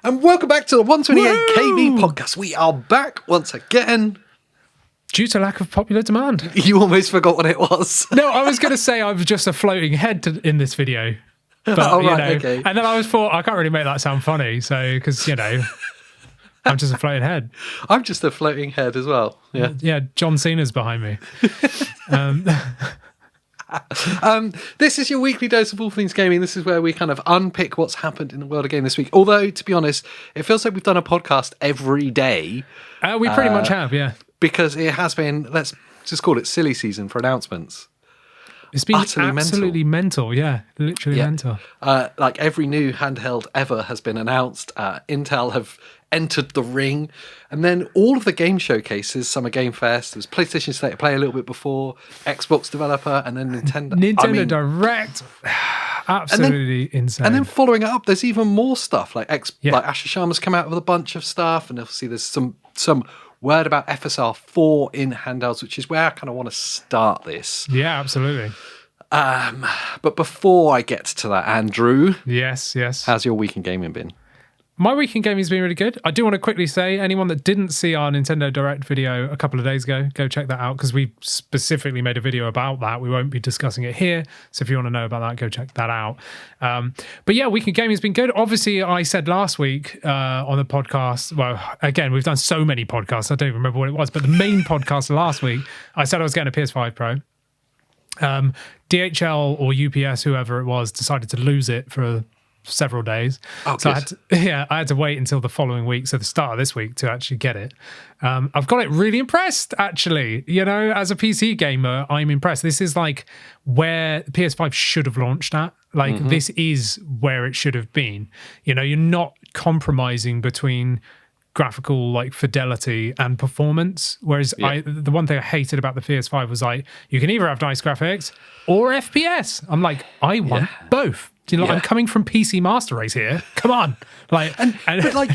And welcome back to the 128KB podcast. We are back once again. Due to lack of popular demand. You almost forgot what it was. No, I was going to say I was just a floating head in this video. But, okay. And then I thought, I can't really make that sound funny. So, because, I'm just a floating head. I'm just a floating head as well. Yeah. Yeah, John Cena's behind me. This is your weekly dose of all things gaming. This is where we kind of unpick what's happened in the world of game this week. Although, to be honest, it feels like we've done a podcast every day. We pretty much have, yeah. Because it has been, let's just call it silly season for announcements. It's been absolutely mental. Yeah, literally mental. Like every new handheld ever has been announced. Intel have entered the ring. And then all of the game showcases, Summer Game Fest, there's PlayStation State of Play a little bit before, Xbox Developer, and then Nintendo. Direct. Absolutely insane. And then following it up, there's even more stuff. Like Asher Sharma's come out with a bunch of stuff. And obviously there's some word about FSR 4 in handhelds, which is where I kind of want to start this. Yeah, absolutely. But before I get to that, Andrew. Yes. How's your week in gaming been? My week in gaming has been really good. I do want to quickly say, anyone that didn't see our Nintendo Direct video a couple of days ago, go check that out, because we specifically made a video about that. We won't be discussing it here. So if you want to know about that, go check that out. But yeah, week in gaming has been good. Obviously, I said last week on the podcast, well, again, we've done so many podcasts, I don't even remember what it was, but the main podcast last week, I said I was getting a PS5 Pro. DHL or UPS, whoever it was, decided to lose it for several days. So I had to wait until the following week, so the start of this week, to actually get it. I've got it really impressed, actually. As a PC gamer, I'm impressed. This is like where the PS5 should have launched at. Like, this is where it should have been. You're not compromising between graphical like fidelity and performance, whereas the one thing I hated about the PS5 was like, you can either have nice graphics or FPS. I'm like, I want both. I'm coming from PC Master Race here. Come on, but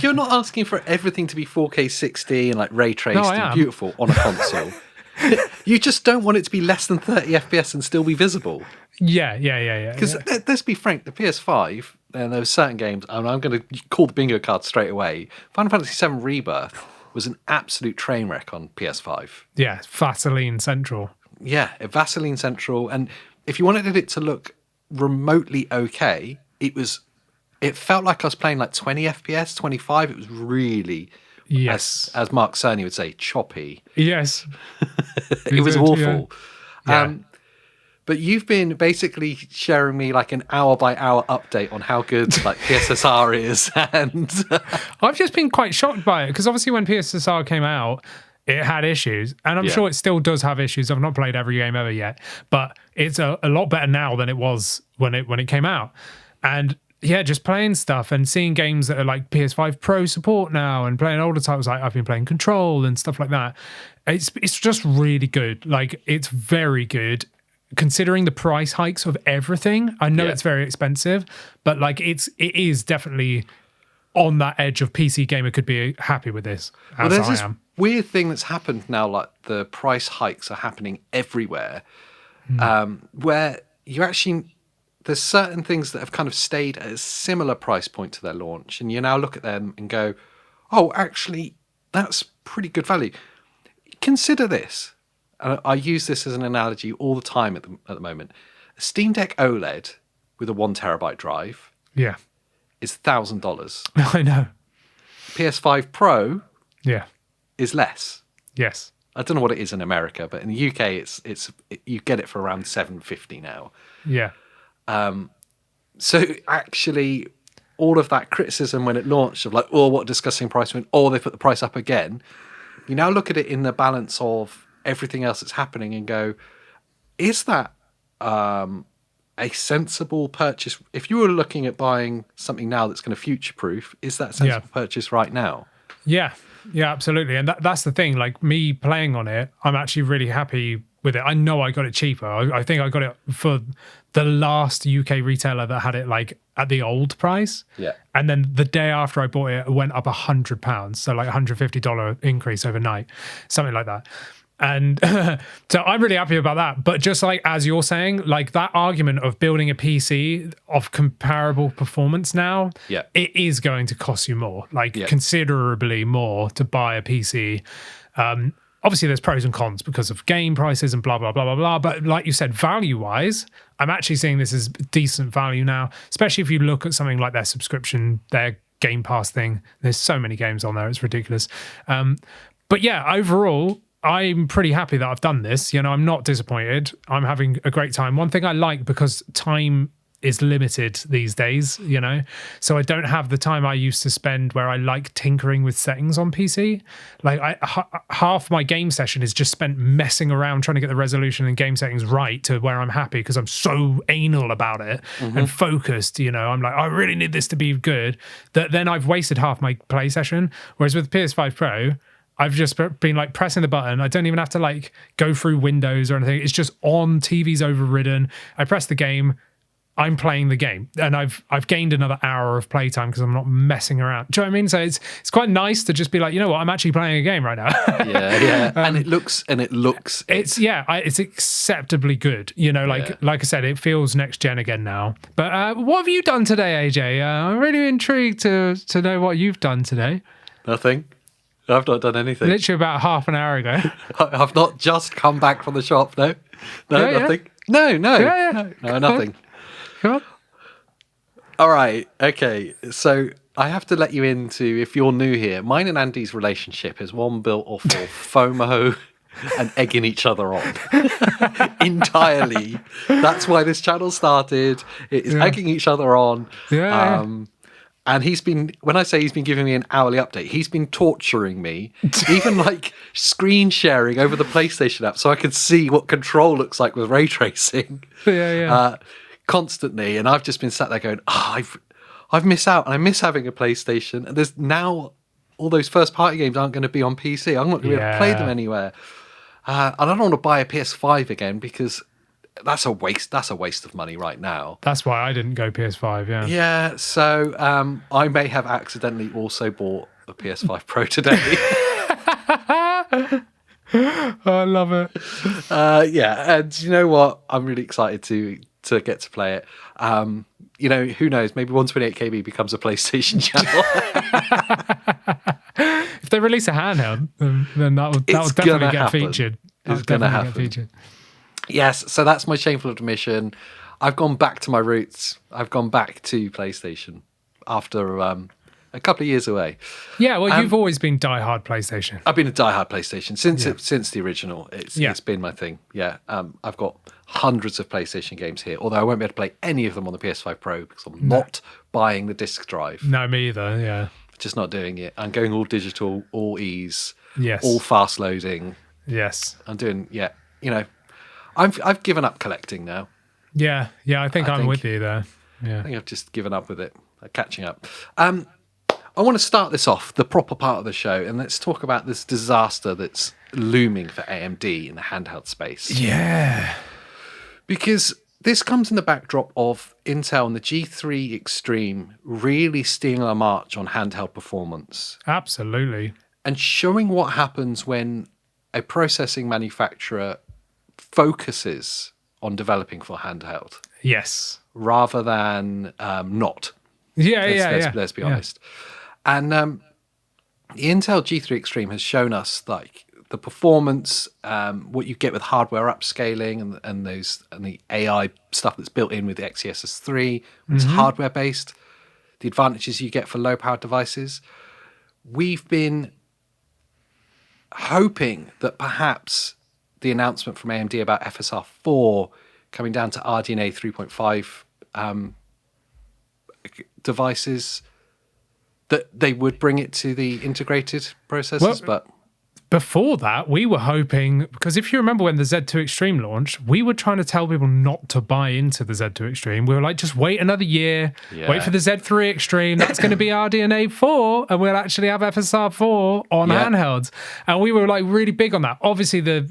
you're not asking for everything to be 4K 60 and like ray traced and beautiful on a console. You just don't want it to be less than 30 FPS and still be visible. Yeah. Because let's be frank, the PS5, and there were certain games, and I'm going to call the bingo card straight away. Final Fantasy VII Rebirth was an absolute train wreck on PS5. Yeah, Vaseline Central. Yeah, Vaseline Central, and if you wanted it to look remotely okay, it felt like I was playing like 20 FPS, 25. It was really, as Mark Cerny would say, choppy. Yes. It was awful. Yeah. But you've been basically sharing me like an hour by hour update on how good like PSSR is, and I've just been quite shocked by it, because obviously when PSSR came out, it had issues, and I'm sure it still does have issues. I've not played every game ever yet, but it's a lot better now than it was when it came out. And yeah, just playing stuff and seeing games that are like PS5 Pro support now, and playing older titles, like I've been playing Control and stuff like that. It's just really good. Like, it's very good considering the price hikes of everything. I know it's very expensive, but like it is definitely on that edge of PC gamer could be happy with this. As I am. Weird thing that's happened now, like the price hikes are happening everywhere, where you actually, there's certain things that have kind of stayed at a similar price point to their launch, and you now look at them and go, oh, actually, that's pretty good value. Consider this. I use this as an analogy all the time at the moment. A Steam Deck OLED with a 1 terabyte drive is $1,000. I know. PS5 Pro is less. Yes. I don't know what it is in America, but in the UK, it's you get it for around $750 now. Yeah. So actually, all of that criticism when it launched of like, oh, what a disgusting price point, or they put the price up again. You now look at it in the balance of everything else that's happening and go, is that a sensible purchase? If you were looking at buying something now that's going to future-proof, is that a sensible purchase right now? Yeah, absolutely. And that's the thing. Like, me playing on it, I'm actually really happy with it. I know I got it cheaper. I think I got it for the last UK retailer that had it like at the old price. Yeah. And then the day after I bought it, it went up £100. So like $150 increase overnight, something like that. And so I'm really happy about that. But just like as you're saying, like that argument of building a PC of comparable performance now, it is going to cost you more, like considerably more to buy a PC. Obviously, there's pros and cons because of game prices and blah, blah, blah, blah, blah. But like you said, value-wise, I'm actually seeing this as decent value now, especially if you look at something like their subscription, their Game Pass thing. There's so many games on there. It's ridiculous. But yeah, overall, I'm pretty happy that I've done this. You know, I'm not disappointed. I'm having a great time. One thing I like, because time is limited these days, you know, so I don't have the time I used to spend where I like tinkering with settings on PC. Like half my game session is just spent messing around trying to get the resolution and game settings right to where I'm happy, because I'm so anal about it and focused, you know. I'm like, I really need this to be good, that then I've wasted half my play session. Whereas with the PS5 Pro, I've just been like pressing the button. I don't even have to like go through Windows or anything. It's just on, TV's overridden. I press the game, I'm playing the game, and I've gained another hour of playtime because I'm not messing around. Do you know what I mean? So it's quite nice to just be like, you know what, I'm actually playing a game right now. And it looks it's acceptably good. You know, like I said, it feels next gen again now. But what have you done today, AJ? I'm really intrigued to know what you've done today. Nothing. I've not done anything. Literally about half an hour ago. I've not just come back from the shop. No, nothing. No, nothing. Come on. All right. Okay. So I have to let you into, if you're new here, mine and Andy's relationship is one built off of FOMO and egging each other on entirely. That's why this channel started. It is egging each other on. And he's been, when I say he's been giving me an hourly update, he's been torturing me, even like screen sharing over the PlayStation app so I can see what control looks like with ray tracing. Constantly. And I've just been sat there going, I've missed out, and I miss having a PlayStation. And there's now all those first party games aren't going to be on PC. I'm not going to be able to play them anywhere. And I don't want to buy a PS5 again, because that's a waste of money right now. That's why I didn't go PS5. Yeah. So I may have accidentally also bought a PS5 Pro today. I love it. And you know what? I'm really excited to get to play it. You know, who knows? Maybe 128KB becomes a PlayStation channel. If they release a handheld, then that would definitely get featured. It's going to happen. Yes, so that's my shameful admission. I've gone back to my roots. I've gone back to PlayStation after a couple of years away. Yeah, well, you've always been diehard PlayStation. I've been a diehard PlayStation since the original. It's been my thing. Yeah, I've got hundreds of PlayStation games here, although I won't be able to play any of them on the PS5 Pro because I'm not buying the disc drive. No, me either. Yeah, just not doing it. I'm going all digital, all ease. Yes, all fast loading. Yes, I'm doing. Yeah, you know, I've given up collecting now. Yeah. I think I'm with you there. Yeah, I think I've just given up with it. Catching up. I want to start this off, the proper part of the show, and let's talk about this disaster that's looming for AMD in the handheld space. Yeah. Because this comes in the backdrop of Intel and the G3 Extreme really stealing a march on handheld performance. Absolutely. And showing what happens when a processing manufacturer focuses on developing for handheld. Yes. Rather than not. Let's be honest. And the Intel G3 Extreme has shown us like the performance, what you get with hardware upscaling and the AI stuff that's built in with the XeSS3, it's hardware based, the advantages you get for low powered devices. We've been hoping that perhaps the announcement from AMD about FSR4 coming down to RDNA 3.5 devices, that they would bring it to the integrated processors, but before that, we were hoping, because if you remember when the Z2 Extreme launched, we were trying to tell people not to buy into the Z2 Extreme. We were like, just wait another year, wait for the Z3 Extreme. That's going to be RDNA 4, and we'll actually have FSR 4 on handhelds. And we were like really big on that. Obviously, the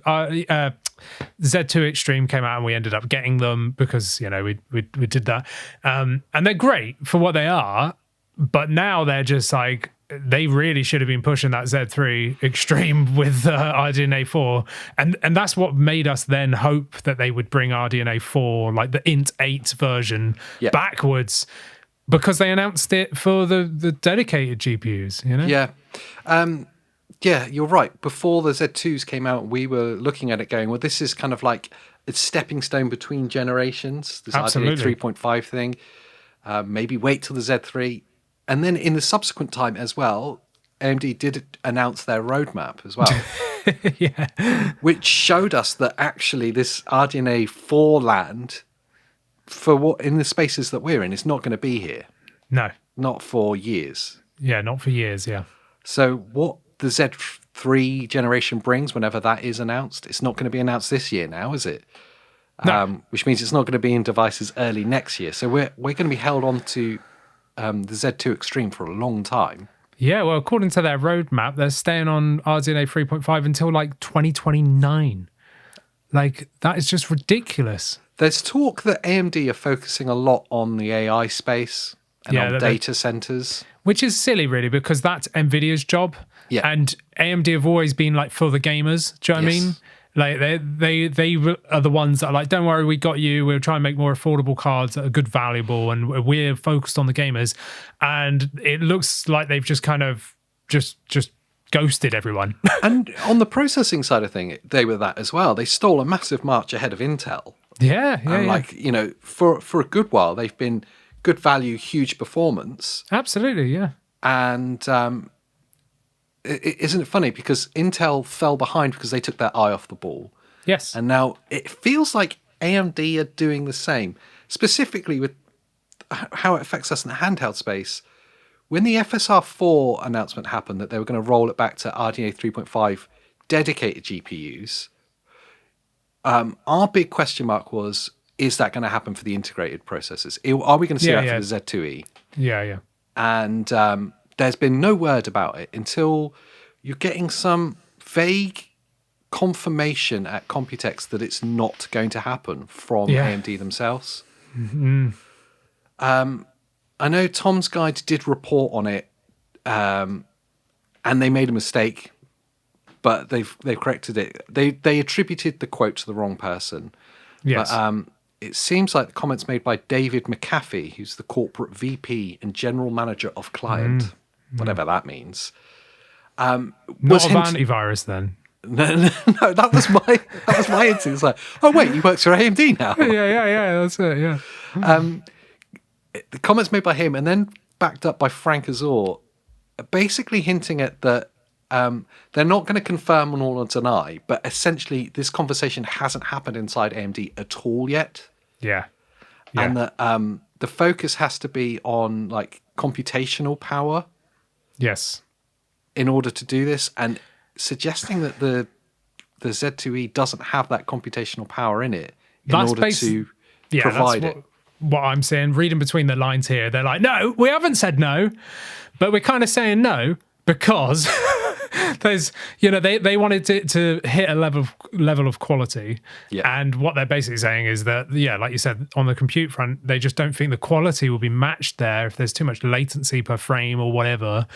Z2 Extreme came out, and we ended up getting them because we did that. And they're great for what they are, but now they're just like, they really should have been pushing that Z3 Extreme with RDNA 4, and that's what made us then hope that they would bring RDNA 4, like the int 8 version, backwards, because they announced it for the dedicated GPUs. Yeah, you're right. Before the Z2s came out, we were looking at it going, well, this is kind of like a stepping stone between generations, this RDNA 3.5 thing. Maybe wait till the Z3. And then in the subsequent time as well, AMD did announce their roadmap as well. Which showed us that actually this RDNA 4 land, for what in the spaces that we're in, is not going to be here. No. Not for years. Yeah, not for years, yeah. So what the Z3 generation brings, whenever that is announced, it's not going to be announced this year now, is it? No. Which means it's not going to be in devices early next year. So we're going to be held on to the Z2 Extreme for a long time. Yeah, well, according to their roadmap, they're staying on RDNA 3.5 until like 2029. Like, that is just ridiculous. There's talk that AMD are focusing a lot on the AI space and on data centers. Which is silly, really, because that's NVIDIA's job. Yeah. And AMD have always been like for the gamers. Do you know what I mean? Like they are the ones that are like, don't worry, we got you. We'll try and make more affordable cards that are good, valuable, and we're focused on the gamers. And it looks like they've just kind of just ghosted everyone. And on the processing side of thing, they were that as well. They stole a massive march ahead of Intel. Yeah. Like, for a good while, they've been good value, huge performance. Absolutely, yeah. And isn't it funny? Because Intel fell behind because they took their eye off the ball. Yes. And now it feels like AMD are doing the same, specifically with how it affects us in the handheld space. When the FSR4 announcement happened that they were going to roll it back to RDNA 3.5 dedicated GPUs, our big question mark was, is that going to happen for the integrated processors? Are we going to see that for the Z2E? Yeah. And there's been no word about it until you're getting some vague confirmation at Computex that it's not going to happen from AMD themselves. Mm-hmm. I know Tom's Guide did report on it, and they made a mistake, but they've corrected it. They attributed the quote to the wrong person. Yes. But it seems like the comments made by David McAfee, who's the corporate VP and general manager of client, whatever that means. Not of antivirus then. No, that was my instinct. It's like, oh wait, he works for AMD now. Yeah, that's it. Yeah. The comments made by him and then backed up by Frank Azor, basically hinting at that they're not going to confirm or deny, but essentially this conversation hasn't happened inside AMD at all yet. Yeah. And that the focus has to be on like computational power. Yes. In order to do this, and suggesting that the Z2E doesn't have that computational power in it in order to provide it. What I'm saying, reading between the lines here, they're like, no, we haven't said no, but we're kind of saying no because there's, they wanted it to hit a level of quality. Yeah. And what they're basically saying is that, like you said, on the compute front, they just don't think the quality will be matched there if there's too much latency per frame or whatever.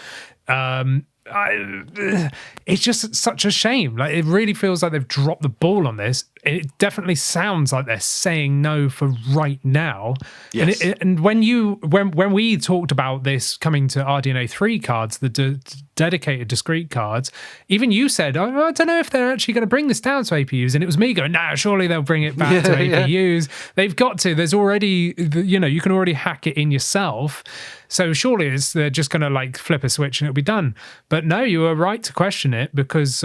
It's just such a shame. Like, it really feels like they've dropped the ball on this. It definitely sounds like they're saying no for right now. Yes. And when we talked about this coming to RDNA 3 cards, the dedicated discrete cards, even you said, I don't know if they're actually going to bring this down to APUs. And it was me going, no, surely they'll bring it back to APUs. They've got to. There's already, you can already hack it in yourself. So surely they're just going to like flip a switch and it'll be done. But no, you were right to question it because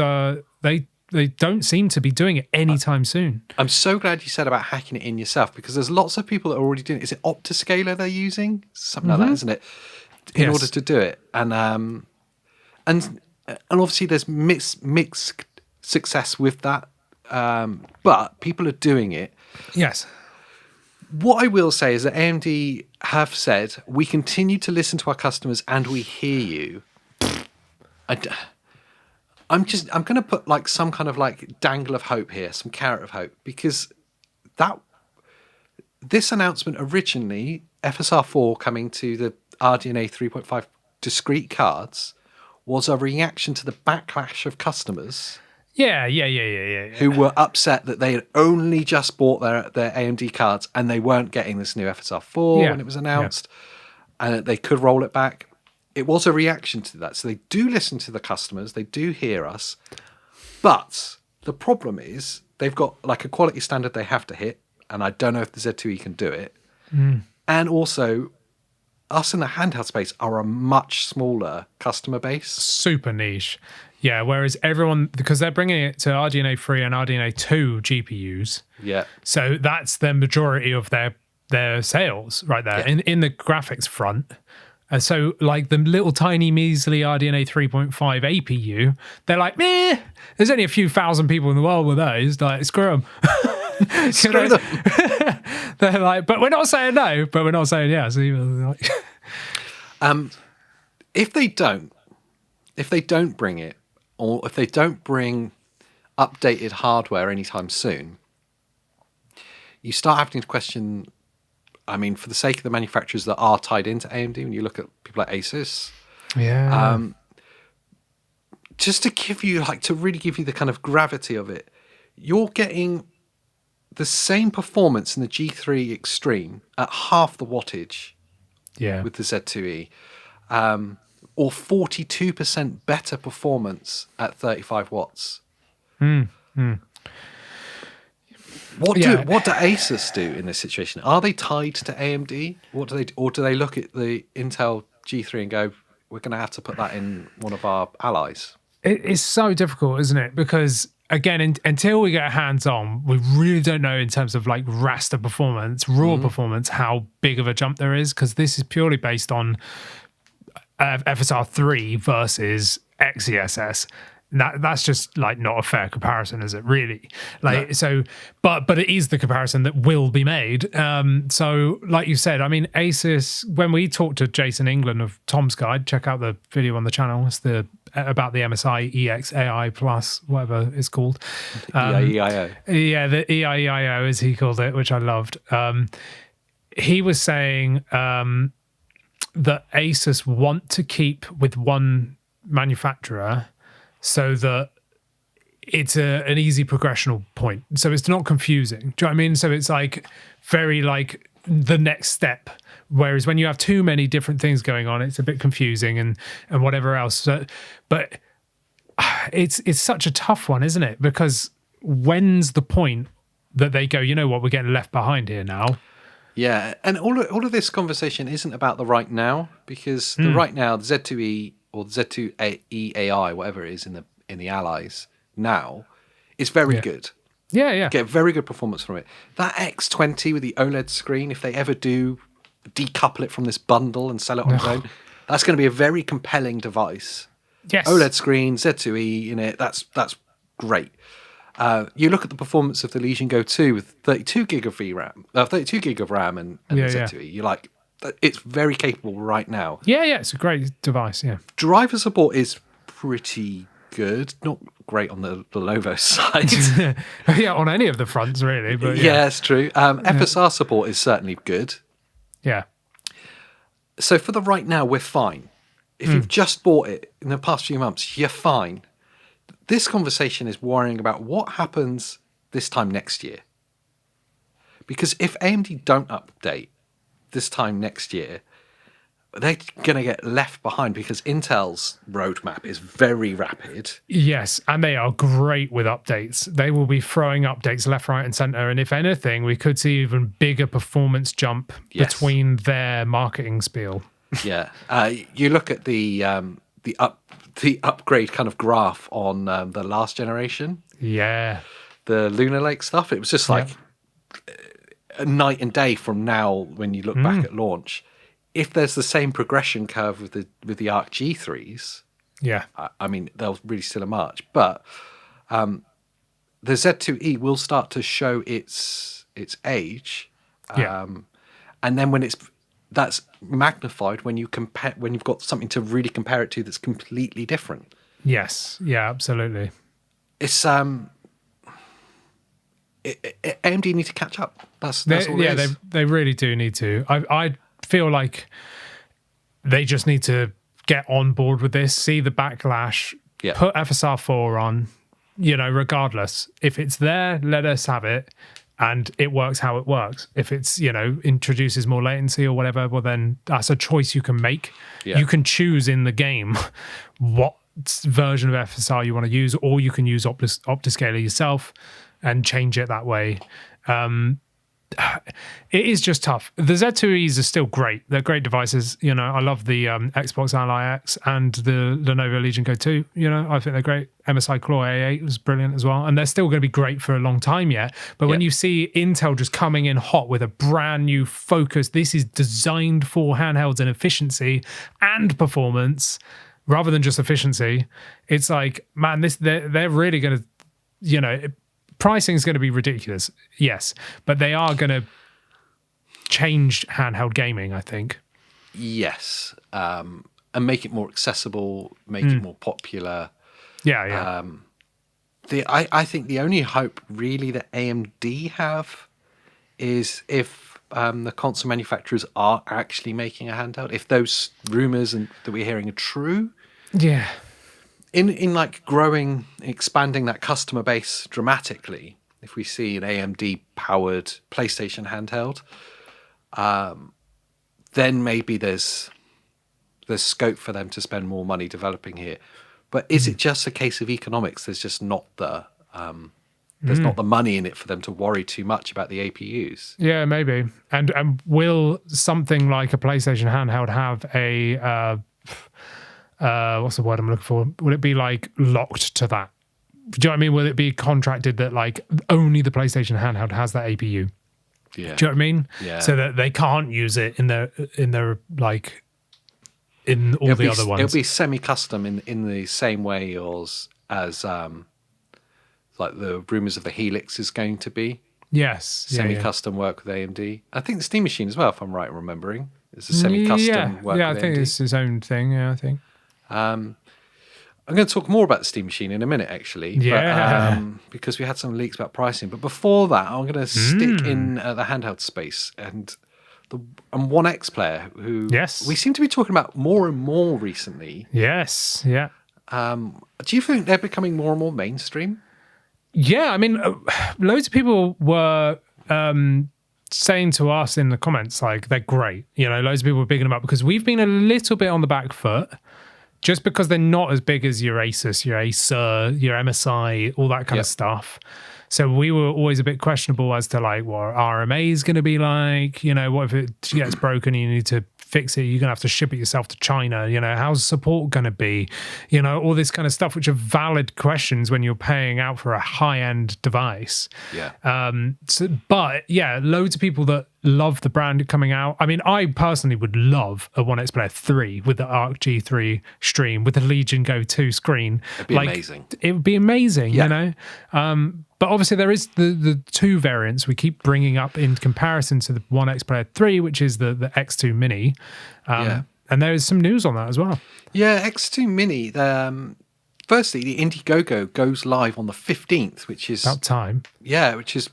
they don't seem to be doing it anytime soon. I'm so glad you said about hacking it in yourself because there's lots of people that are already doing it. Is it Optiscaler they're using? Something like that, isn't it? In order to do it. And obviously there's mixed success with that. But people are doing it. Yes. What I will say is that AMD have said, we continue to listen to our customers and we hear you. I'm going to put like some kind of like dangle of hope here, some carrot of hope, because this announcement originally, FSR4 coming to the RDNA 3.5 discrete cards, was a reaction to the backlash of customers Yeah. who were upset that they had only just bought their AMD cards and they weren't getting this new FSR4 when it was announced, and they could roll it back. It was a reaction to that. So they do listen to the customers, they do hear us, but the problem is they've got like a quality standard they have to hit, and I don't know if the Z2E can do it. And also, us in the handheld space are a much smaller customer base. Super niche. Yeah, whereas everyone, because they're bringing it to RDNA 3 and RDNA 2 GPUs. Yeah. So that's the majority of their sales right there in the graphics front. And so like the little tiny measly RDNA 3.5 APU, they're like, meh, there's only a few thousand people in the world with those. Like, screw them. Screw them. They're like, but we're not saying no, but we're not saying yes. Like, if they don't bring it, or if they don't bring updated hardware anytime soon, you start having to question, I mean, for the sake of the manufacturers that are tied into AMD, when you look at people like Asus, just to give you, like, to really give you the kind of gravity of it, you're getting the same performance in the G3 Extreme at half the wattage with the Z2E, or 42% better performance at 35 watts. What do Asus do in this situation? Are they tied to AMD? Or do they look at the Intel G3 and go, we're going to have to put that in one of our allies? It's so difficult, isn't it? Because again, until we get hands-on, we really don't know in terms of like raster performance, raw performance, how big of a jump there is, because this is purely based on FSR 3 versus XeSS. That's just like not a fair comparison, is it? Really? Like no. So, but it is the comparison that will be made. So, like you said, I mean, Asus. When we talked to Jason England of Tom's Guide, check out the video on the channel. It's about the MSI EXAI Plus, whatever it's called. EIEIO. Yeah, the EIEIO as he called it, which I loved. He was saying that Asus want to keep with one manufacturer, so that it's an easy progressional point. So it's not confusing. Do you know what I mean? So it's like very like the next step. Whereas when you have too many different things going on, it's a bit confusing and whatever else. So, but it's such a tough one, isn't it? Because when's the point that they go, you know what, we're getting left behind here now? Yeah. And all of this conversation isn't about the right now, because the right now, the Z2E or the Z2E AI, whatever it is in the allies now, is very good. Yeah. You get very good performance from it. That X20 with the OLED screen, if they ever do decouple it from this bundle and sell it on its own, that's going to be a very compelling device. Yes. OLED screen, Z2E in it, that's great. You look at the performance of the Legion Go 2 with 32 gig of VRAM, 32 gig of RAM and the Z2E. You're like, it's very capable right now. Yeah, it's a great device, yeah. Driver support is pretty good. Not great on the Lenovo side. Yeah, on any of the fronts, really. But yeah, it's true. FSR support is certainly good. Yeah. So for the right now, we're fine. If you've just bought it in the past few months, you're fine. This conversation is worrying about what happens this time next year. Because if AMD don't update this time next year, they're going to get left behind, because Intel's roadmap is very rapid. Yes, and they are great with updates. They will be throwing updates left, right, and center. And if anything, we could see even bigger performance jump between their marketing spiel. Yeah, you look at the upgrade kind of graph on the last generation. Yeah, the Lunar Lake stuff. It was just like a night and day from now when you look back at launch. If there's the same progression curve with the Arc G3s, I mean, they'll really still a march. But the Z2E will start to show its age, and then that's magnified when you've got something to really compare it to that's completely different. Yes, yeah, absolutely. It's AMD need to catch up. That's all it is. They really do need to. I feel like they just need to get on board with this, see the backlash, put FSR 4 on, regardless. If it's there, let us have it. And it works how it works. If it's, introduces more latency or whatever, well, then that's a choice you can make. Yeah. You can choose in the game what version of FSR you want to use, or you can use Optiscaler yourself and change it that way. It is just tough. The Z2Es are still great. They're great devices. I love the Xbox Ally X and the Lenovo Legion Go 2. I think they're great. MSI Claw A8 was brilliant as well. And they're still going to be great for a long time yet. But when you see Intel just coming in hot with a brand new focus, this is designed for handhelds and efficiency and performance rather than just efficiency. It's like, man, they're really going to, pricing is going to be ridiculous, yes, but they are going to change handheld gaming, I think. Yes, and make it more accessible, make it more popular. Yeah. I think the only hope really that AMD have is if the console manufacturers are actually making a handheld. If those rumors that we're hearing are true, yeah. In like expanding that customer base dramatically, if we see an AMD powered PlayStation handheld, then maybe there's scope for them to spend more money developing here. But is it just a case of economics? There's just not the not the money in it for them to worry too much about the APUs. Yeah, maybe. And will something like a PlayStation handheld have a what's the word I'm looking for? Would it be like locked to that? Do you know what I mean? Will it be contracted that like only the PlayStation handheld has that APU? Yeah. Do you know what I mean? Yeah. So that they can't use it in their like in all the other ones. It'll be semi-custom in the same way as like the rumors of the Helix is going to be. Yes. Semi-custom work with AMD. I think the Steam Machine as well, if I'm right in remembering. It's a semi-custom work with AMD. Yeah, I think it's his own thing, I think. I'm going to talk more about the Steam Machine in a minute, actually. Yeah. But, because we had some leaks about pricing. But before that, I'm going to stick in the handheld space and ONEXPLAYER, who we seem to be talking about more and more recently. Yes, yeah. Do you think they're becoming more and more mainstream? Yeah, I mean, loads of people were saying to us in the comments, like, they're great. Loads of people were bigging them up because we've been a little bit on the back foot. Just because they're not as big as your Asus, your Acer, your MSI, all that kind of stuff. So we were always a bit questionable as to like what RMA is going to be like. What if it gets broken and you need to fix it? You're going to have to ship it yourself to China. how's support going to be? All this kind of stuff, which are valid questions when you're paying out for a high-end device. Yeah. But loads of people that love the brand coming out. I mean, I personally would love a ONEXPLAYER 3 with the Arc G3 stream, with the Legion Go 2 screen. It'd be amazing. It would be amazing, But obviously there is the two variants we keep bringing up in comparison to the ONEXPLAYER 3, which is the X2 Mini. And there is some news on that as well. Yeah, X2 Mini. Firstly, the Indiegogo goes live on the 15th, which is... About time. Yeah, which is,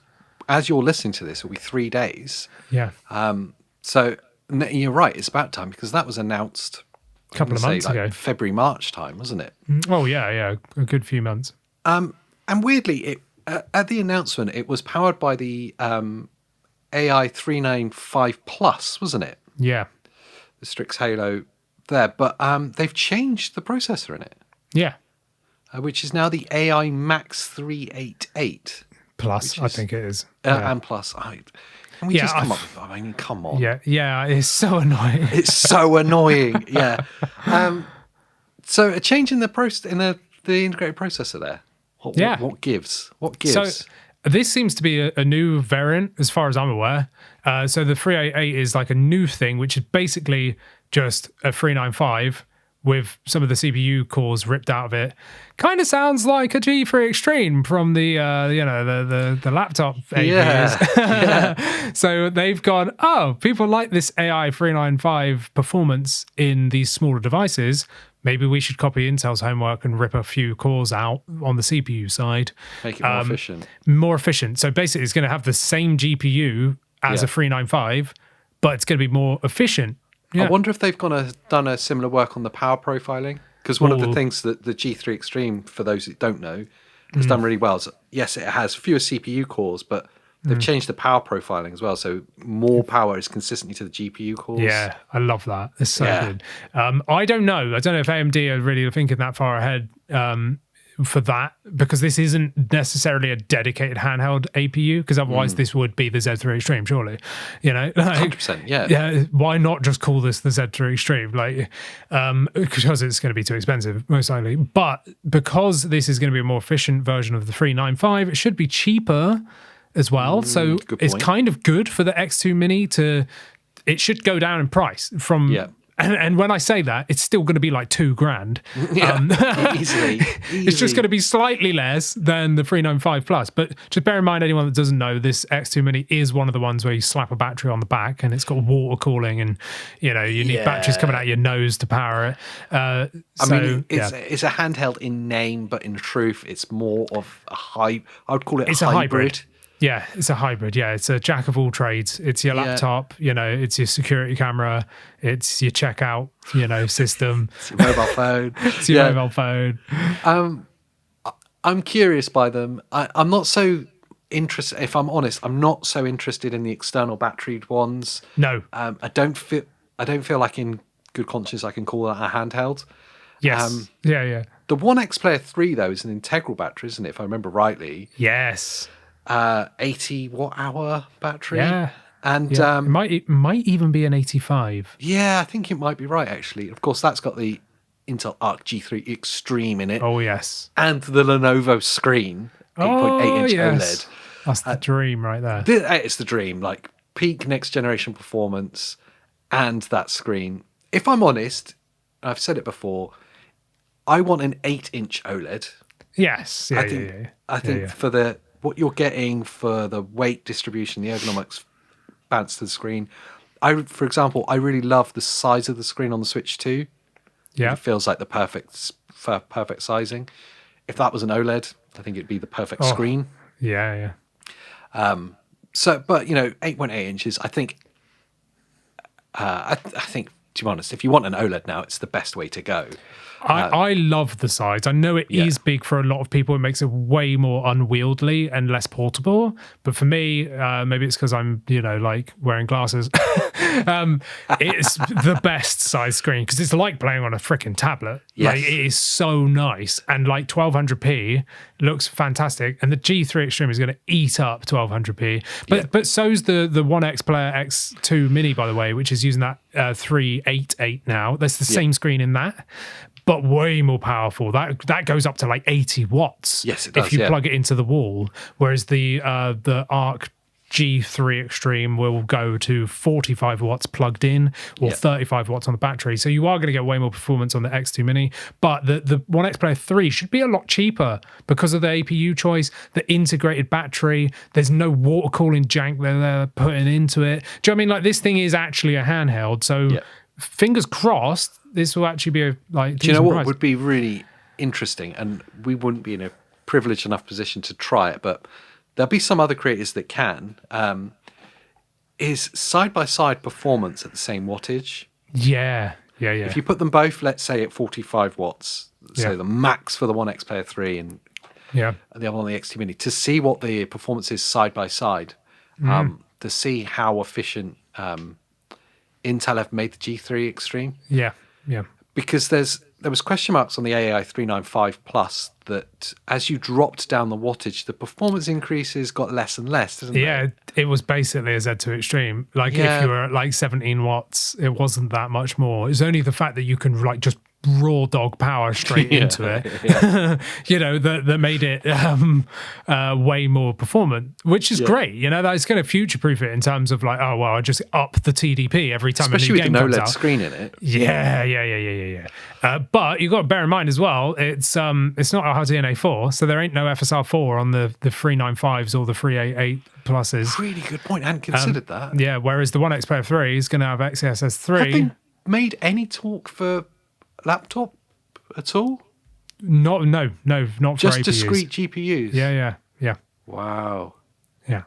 as you're listening to this, it'll be 3 days. Yeah. So you're right, it's about time, because that was announced... A couple of months ago. February, March time, wasn't it? Oh, yeah, a good few months. And weirdly, at the announcement, it was powered by the AI 395 Plus, wasn't it? Yeah. The Strix Halo there. But they've changed the processor in it. Yeah. Which is now the AI Max 388. Plus, I think it is. And Plus. Can we just come up with... I mean, come on. Yeah, it's so annoying. It's so annoying, yeah. So a change in the integrated processor there. What gives? What gives? So this seems to be a new variant, as far as I'm aware. So the 388 is like a new thing, which is basically just a 395 with some of the CPU cores ripped out of it. Kind of sounds like a G3 Extreme from the the laptop APUs. Yeah. So they've gone, people like this AI 395 performance in these smaller devices. Maybe we should copy Intel's homework and rip a few cores out on the CPU side. Make it more efficient. More efficient. So basically it's going to have the same GPU as a 395, but it's going to be more efficient. Yeah. I wonder if they've done a similar work on the power profiling, because one of the things that the G3 Extreme, for those that don't know, has done really well is, yes, it has fewer CPU cores, but they've changed the power profiling as well, so more power is consistently to the GPU cores. Yeah, I love that. It's so good. I don't know if AMD are really thinking that far ahead for that, because this isn't necessarily a dedicated handheld APU, because otherwise this would be the Z3 Extreme, surely. You know, like, 100%, yeah. Yeah, why not just call this the Z3 Extreme? Like, because it's going to be too expensive, most likely. But because this is going to be a more efficient version of the 395, it should be cheaper as well. So it's kind of good for the X2 Mini it should go down in price from. Yeah. And when I say that, it's still going to be like $2,000. Yeah, easily. It's just going to be slightly less than the 395 Plus. But just bear in mind, anyone that doesn't know, this X2 Mini is one of the ones where you slap a battery on the back and it's got water cooling, and you need batteries coming out your nose to power it. I mean, it's a handheld in name, but in truth, it's more of I would call it a hybrid. Yeah, it's a hybrid. Yeah, it's a jack of all trades. It's your laptop, it's your security camera, it's your checkout, system. It's your mobile phone. It's your mobile phone. I'm curious by them. I'm not so interested, if I'm honest, I'm not so interested in the external batteried ones. No. I don't feel like in good conscience I can call that a handheld. Yes. Yeah. The ONEXPLAYER 3, though, is an integral battery, isn't it, if I remember rightly? Yes. 80 watt-hour battery. Yeah. And it might even be an 85. Yeah, I think it might be right, actually. Of course, that's got the Intel Arc G3 Extreme in it. Oh, yes. And the Lenovo screen, 8.8-inch OLED. That's the dream right there. It's the dream, like peak next-generation performance and that screen. If I'm honest, I've said it before, I want an 8-inch OLED. Yes. I think for what you're getting for the weight distribution, the ergonomics balance to the screen. For example, I really love the size of the screen on the Switch 2. Yeah. It feels like the perfect sizing. If that was an OLED, I think it'd be the perfect screen. Yeah. But 8.8 inches, I think to be honest, if you want an OLED now, it's the best way to go. I love the size. I know it is big for a lot of people. It makes it way more unwieldy and less portable. But for me, maybe it's because I'm, like wearing glasses. It's the best size screen because it's like playing on a freaking tablet. Yes. Like, it is so nice. And like 1200p looks fantastic. And the G3 Extreme is going to eat up 1200p. But so's the ONEXPLAYER X2 Mini, by the way, which is using that 388 now. That's the same screen in that, but way more powerful. That goes up to like 80 watts. Yes, it does. If you plug it into the wall, whereas the Arc G3 Extreme will go to 45 watts plugged in or 35 watts on the battery. So you are going to get way more performance on the X2 Mini. But the ONEXPLAYER 3 should be a lot cheaper because of the APU choice, the integrated battery. There's no water cooling jank they're putting into it. Do you know what I mean? Like, this thing is actually a handheld. So fingers crossed, this will actually be a like. Do you know what would be really interesting? And we wouldn't be in a privileged enough position to try it, but there'll be some other creators that can, is side-by-side performance at the same wattage. Yeah. If you put them both, let's say at 45 watts, so the max for the ONEXPLAYER 3 and the other one, the X2 Mini, to see what the performance is side-by-side, to see how efficient Intel have made the G3 Extreme. Yeah. Because there was question marks on the AI 395 Plus that as you dropped down the wattage, the performance increases got less and less, didn't they? It was basically a Z2 Extreme. Like, if you were at like 17 watts, it wasn't that much more. It's only the fact that you can like just raw dog power straight into it, that made it way more performant, which is great. That's going to future-proof it in terms of like, I just up the TDP every time especially a new game comes out. Especially with an OLED screen in it. Yeah. But you've got to bear in mind as well, it's not a RDNA 4, so there ain't no FSR 4 on the 395s or the 388 pluses. Really good point. I hadn't considered that. Yeah, whereas the ONEXPLAYER 3 is going to have XeSS 3. Have they made any talk for laptop at all? No, not for just APUs. Discrete GPUs. Yeah. Wow. Yeah.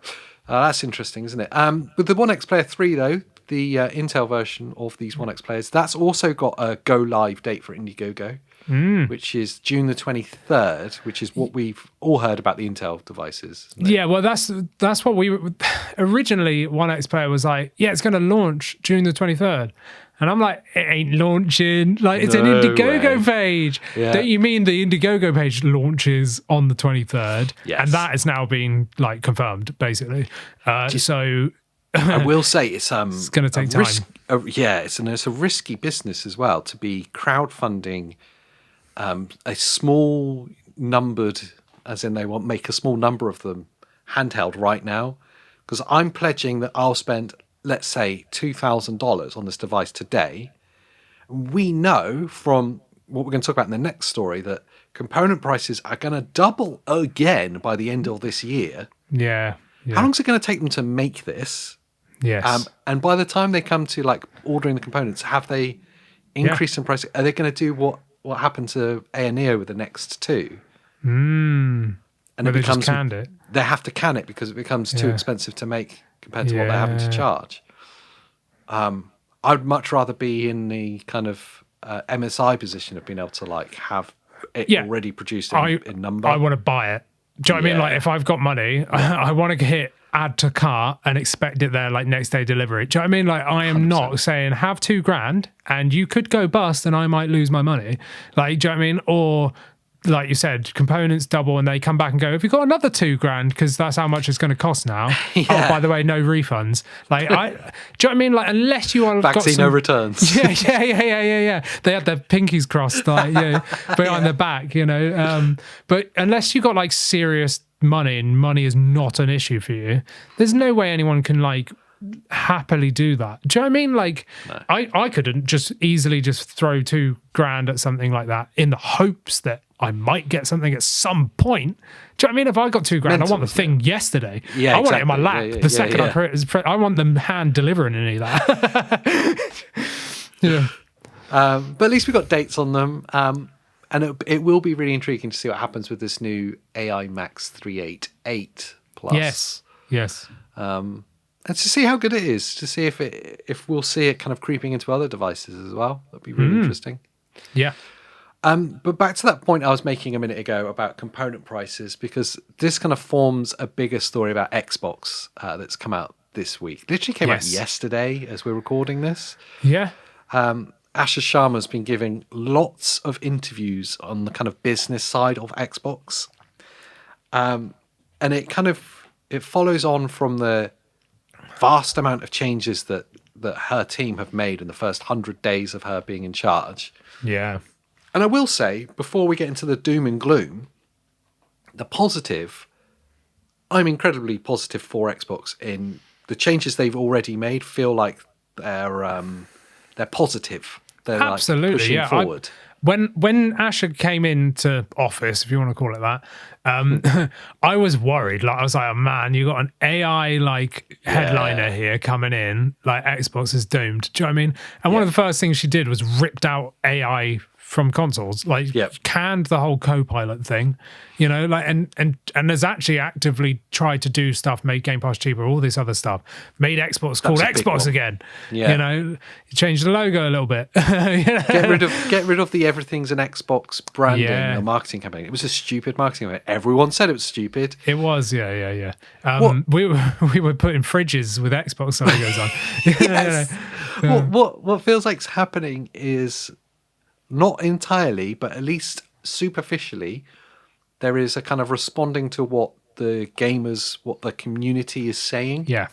That's interesting, isn't it? With the ONEXPLAYER 3 though, the Intel version of these One X players, that's also got a go live date for Indiegogo, which is June the 23rd, which is what we've all heard about the Intel devices. Yeah, well, that's what we originally. ONEXPLAYER was like, yeah, it's going to launch June the 23rd. And I'm like, it ain't launching. Like, it's an Indiegogo page. Yeah. Don't you mean the Indiegogo page launches on the 23rd? Yes. And that is now being like confirmed, basically. So I will say it's going to take time. It's a risky business as well to be crowdfunding a small numbered, as in they want make a small number of them handheld right now, because I'm pledging that I'll spend, let's say, $2,000 on this device today. We know from what we're going to talk about in the next story that component prices are going to double again by the end of this year. Yeah. How long is it going to take them to make this? Yes. And by the time they come to like ordering the components, have they increased in price? Are they going to do what happened to ANEO with the next two? And it becomes, just canned it. They have to can it because it becomes too expensive to make compared to what they're having to charge. I'd much rather be in the kind of MSI position of being able to like have it already produced in number. I want to buy it. Do you know what I mean? Like, if I've got money, I want to hit add to cart and expect it there like next day delivery. Do you know what I mean? Like, I am 100%. Not saying have $2,000 and you could go bust and I might lose my money. Like, do you know what I mean? Or like you said, components double and they come back and go, have you got another $2,000? Because that's how much it's going to cost now. Oh, by the way, no refunds. Like, do you know what I mean? Like, unless you are vaccine, no returns. Yeah. They had their pinkies crossed, like, behind their back, you know. But unless you got like serious money and money is not an issue for you, there's no way anyone can like happily do that. Do you know what I mean? Like, no. I couldn't just easily just throw $2,000 at something like that in the hopes that I might get something at some point. Do you know what I mean? If I got $2,000, I want the thing yesterday. Yeah, I want it in my lap. The second I put it, I want them hand delivering any of that. Yeah. But at least we got dates on them. And it will be really intriguing to see what happens with this new AI Max 388 Plus. Yes. And to see how good it is, to see if we'll see it kind of creeping into other devices as well. That'd be really interesting. Yeah. But back to that point I was making a minute ago about component prices, because this kind of forms a bigger story about Xbox that's come out this week. Literally came out yesterday as we're recording this. Yeah. Asher Sharma's been giving lots of interviews on the kind of business side of Xbox. And it follows on from the vast amount of changes that her team have made in the first 100 days of her being in charge. Yeah. And I will say, before we get into the doom and gloom, the positive, I'm incredibly positive for Xbox in the changes they've already made feel like they're positive. They're absolutely, like pushing forward. When Asher came into office, if you want to call it that, I was worried. Like, I was like, oh man, you got an AI like headliner here coming in, like Xbox is doomed. Do you know what I mean? And one of the first things she did was ripped out AI from consoles, like canned the whole Copilot thing, you know, like and has actually actively tried to do stuff, made Game Pass cheaper, all this other stuff, made Xbox called Xbox again. Yeah. You know, changed the logo a little bit. You know? Get rid of the everything's an Xbox branding, the marketing campaign. It was a stupid marketing campaign. Everyone said it was stupid. It was, yeah. We were putting fridges with Xbox logos on. Yes. What feels like's happening is, not entirely, but at least superficially, there is a kind of responding to what the gamers, what the community is saying. Yeah.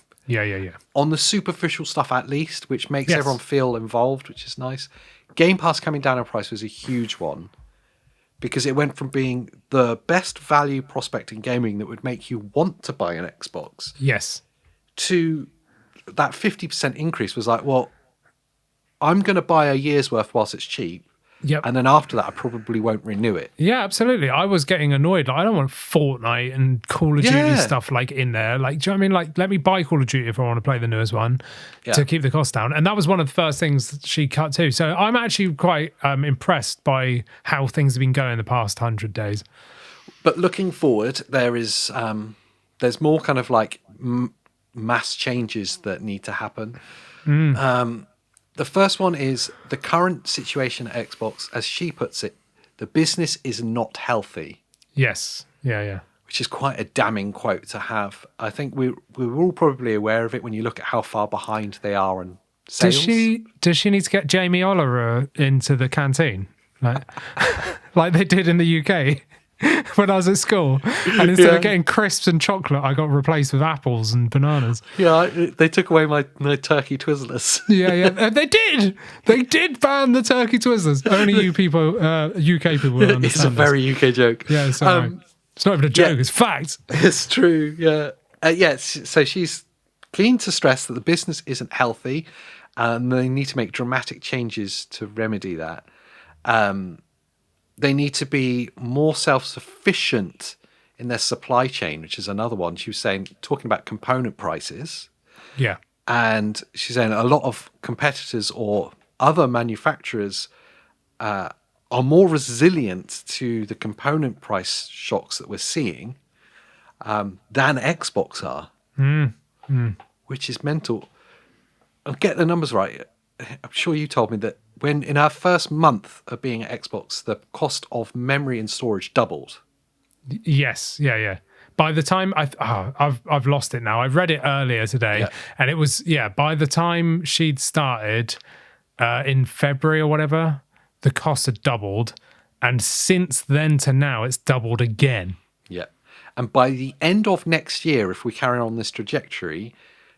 On the superficial stuff, at least, which makes everyone feel involved, which is nice. Game Pass coming down in price was a huge one, because it went from being the best value prospect in gaming that would make you want to buy an Xbox. Yes. To that 50% increase was like, well, I'm going to buy a year's worth whilst it's cheap. Yep. And then after that, I probably won't renew it. Yeah, absolutely. I was getting annoyed. Like, I don't want Fortnite and Call of Duty stuff like in there. Like, do you know what I mean? Like, let me buy Call of Duty if I want to play the newest one to keep the cost down. And that was one of the first things that she cut too. So I'm actually quite impressed by how things have been going the past 100 days. But looking forward, there's more kind of like mass changes that need to happen. The first one is the current situation at Xbox, as she puts it, the business is not healthy. Yes. Yeah. Which is quite a damning quote to have. I think we're all probably aware of it when you look at how far behind they are on sales. Does she need to get Jamie Oliver into the canteen? Like they did in the UK when I was at school. And instead of getting crisps and chocolate, I got replaced with apples and bananas. Yeah, they took away my turkey Twizzlers. Yeah. They did. They did ban the turkey Twizzlers. Only you people, UK people will understand. It's a very UK joke. Yeah, it's all right. It's not even a joke, it's fact. It's true, yeah. So she's keen to stress that the business isn't healthy and they need to make dramatic changes to remedy that. They need to be more self-sufficient in their supply chain, which is another one. She was talking about component prices. Yeah. And she's saying a lot of competitors or other manufacturers are more resilient to the component price shocks that we're seeing than Xbox are, which is mental. I'll get the numbers right. I'm sure you told me that when in our first month of being at Xbox, the cost of memory and storage doubled. Yes, yeah. By the time I've lost it now. I read it earlier today, and it was by the time she'd started in February or whatever, the cost had doubled, and since then to now, it's doubled again. Yeah, and by the end of next year, if we carry on this trajectory,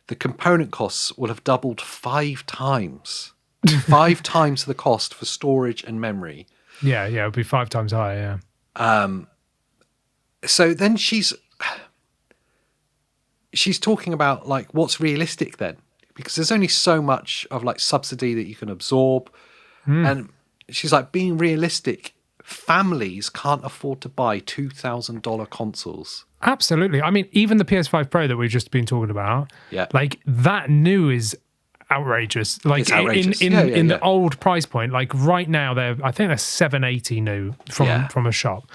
the component costs will have doubled 5 times. 5 times the cost for storage and memory. Yeah, it would be 5 times higher, yeah. So then she's talking about like what's realistic then, because there's only so much of like subsidy that you can absorb. And she's like, being realistic, families can't afford to buy $2,000 consoles. Absolutely. I mean, even the PS5 Pro that we've just been talking about, like that new is outrageous. Like it's outrageous. In the old price point, like right now I think they're $780 new from a shop.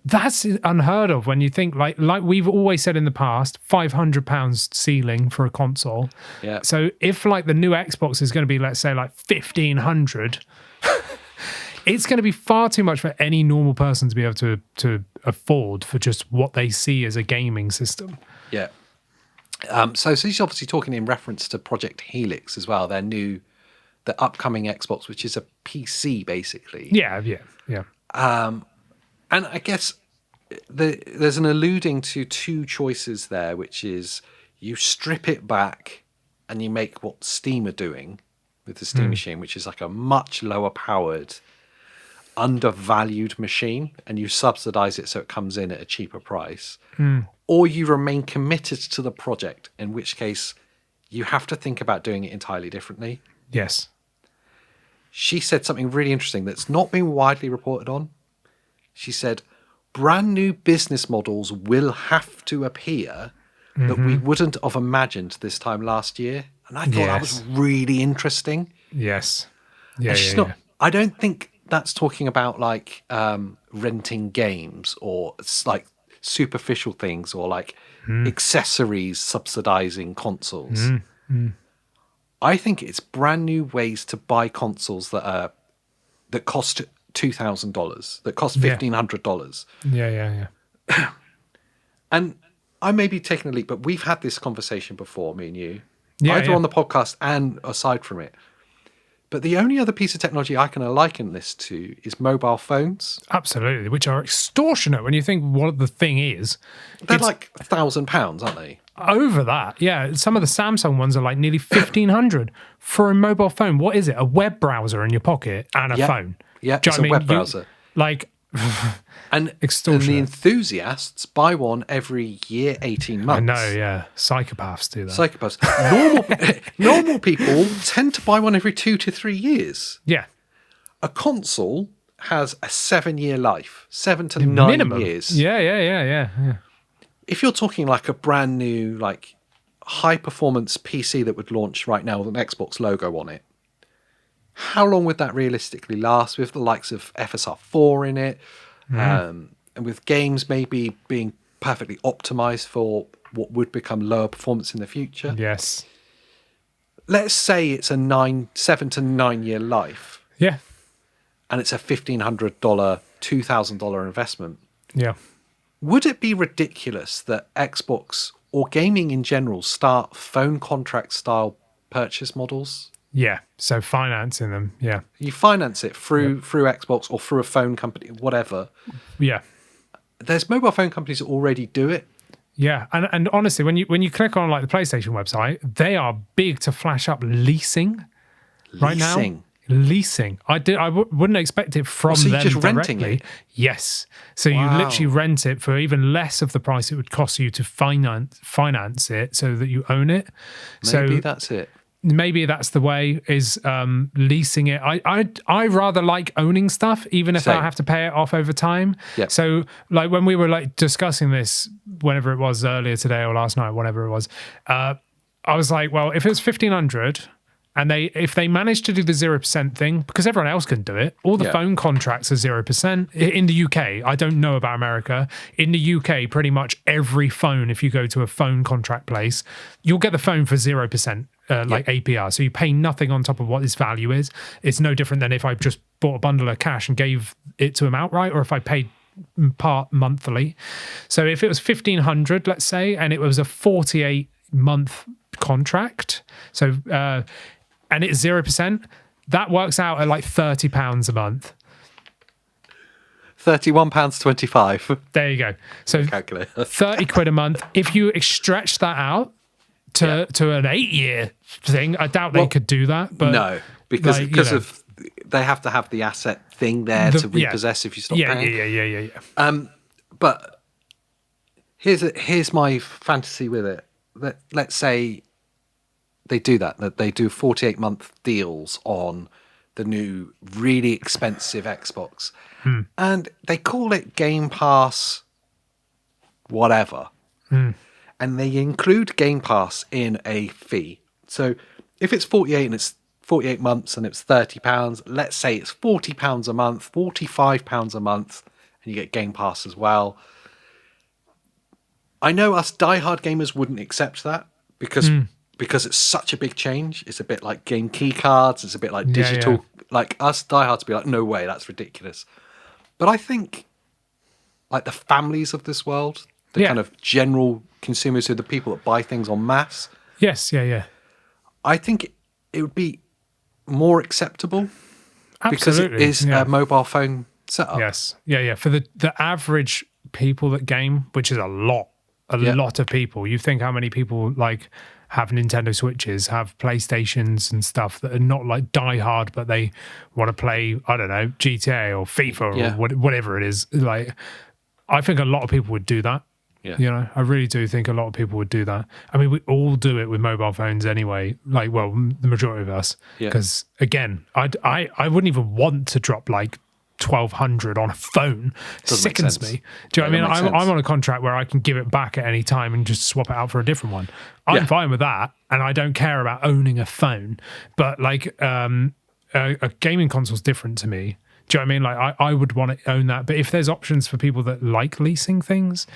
That's unheard of when you think like we've always said in the past, £500 ceiling for a console. So if like the new Xbox is going to be, let's say, like $1,500, it's going to be far too much for any normal person to be able to afford for just what they see as a gaming system. So she's obviously talking in reference to Project Helix as well, the upcoming Xbox, which is a PC basically. Yeah. And I guess there's an alluding to 2 choices there, which is you strip it back and you make what Steam are doing with the Steam machine, which is like a much lower powered, undervalued machine, and you subsidize it so it comes in at a cheaper price. Or you remain committed to the project, in which case you have to think about doing it entirely differently. Yes. She said something really interesting that's not been widely reported on. She said, brand new business models will have to appear that we wouldn't have imagined this time last year. And I thought that was really interesting. Yes. I don't think that's talking about like renting games or like superficial things or like accessories subsidizing consoles. I think it's brand new ways to buy consoles that cost $2,000, that cost $1,500. Yeah. And I may be taking a leap, but we've had this conversation before, me and you, either on the podcast and aside from it. But the only other piece of technology I can liken this to is mobile phones. Absolutely, which are extortionate when you think what the thing is. They're like £1,000, aren't they? Over that, yeah. Some of the Samsung ones are like nearly $1,500 for a mobile phone. What is it? A web browser in your pocket and a phone. Yeah, it's a web browser. And the enthusiasts buy one every year, 18 months. I know, yeah. Psychopaths do that. Normal people tend to buy one every 2 to 3 years. Yeah. A console has a 7-year life, 7 to 9 minimum. Years. Yeah. If you're talking like a brand new, like high performance PC that would launch right now with an Xbox logo on it, how long would that realistically last with the likes of FSR4 in it? And with games maybe being perfectly optimized for what would become lower performance in the future. Yes. let's say it's a 7 to 9 year life. Yeah. And it's a $1,500, $2,000 investment. Yeah. Would it be ridiculous that Xbox or gaming in general start phone contract style purchase models? Yeah. So financing them. Yeah. You finance it through Xbox or through a phone company, whatever. Yeah. There's mobile phone companies that already do it. Yeah, and honestly, when you click on like the PlayStation website, they are big to flash up leasing right now. Leasing. I wouldn't expect it from so them you're just directly. renting it? Yes. So you literally rent it for even less of the price it would cost you to finance it, so that you own it. Maybe that's it. Maybe that's the way, is leasing it. I rather like owning stuff, even if I have to pay it off over time. Yep. So like when we were like discussing this, whenever it was, earlier today or last night, whatever it was, I was like, well, if it was 1,500 and if they manage to do the 0% thing, because everyone else can do it, all the phone contracts are 0%. In the UK, I don't know about America. In the UK, pretty much every phone, if you go to a phone contract place, you'll get the phone for 0%. APR, so you pay nothing on top of what its value is. It's no different than if I just bought a bundle of cash and gave it to him outright, or if I paid part monthly. So if it was 1,500, let's say, and it was a 48-month contract, so and it's 0%, that works out at like £30 a month. £31.25. There you go. So calculator. 30 quid a month. If you stretch that out to an 8-year thing, I doubt they could do that. But no, because of they have to have the asset thing there to repossess if you stop paying. Yeah. But here's my fantasy with it. Let's say they do that they do 48-month deals on the new really expensive Xbox, and they call it Game Pass, whatever. And they include Game Pass in a fee. So if it's 48 and it's 48 months and it's £30, let's say it's £40 a month, £45 a month, and you get Game Pass as well. I know us diehard gamers wouldn't accept that because it's such a big change. It's a bit like game key cards. It's a bit like digital. Yeah. Like us diehards be like, no way, that's ridiculous. But I think like the families of this world, the kind of general consumers who are the people that buy things en masse. Yes, yeah. I think it would be more acceptable. Absolutely. Because it is a mobile phone setup. Yes, yeah. For the average people that game, which is a lot of people. You think how many people like have Nintendo Switches, have PlayStations and stuff that are not like diehard, but they want to play, I don't know, GTA or FIFA or whatever it is. Like, I think a lot of people would do that. Yeah. You know, I really do think a lot of people would do that. I mean, we all do it with mobile phones anyway. Like, well, the majority of us. Because again, I wouldn't even want to drop like 1,200 on a phone. It sickens me. Do you know what I mean? I'm on a contract where I can give it back at any time and just swap it out for a different one. I'm fine with that, and I don't care about owning a phone. But like a gaming console is different to me. Do you know what I mean? Like I would want to own that. But if there's options for people that like leasing things,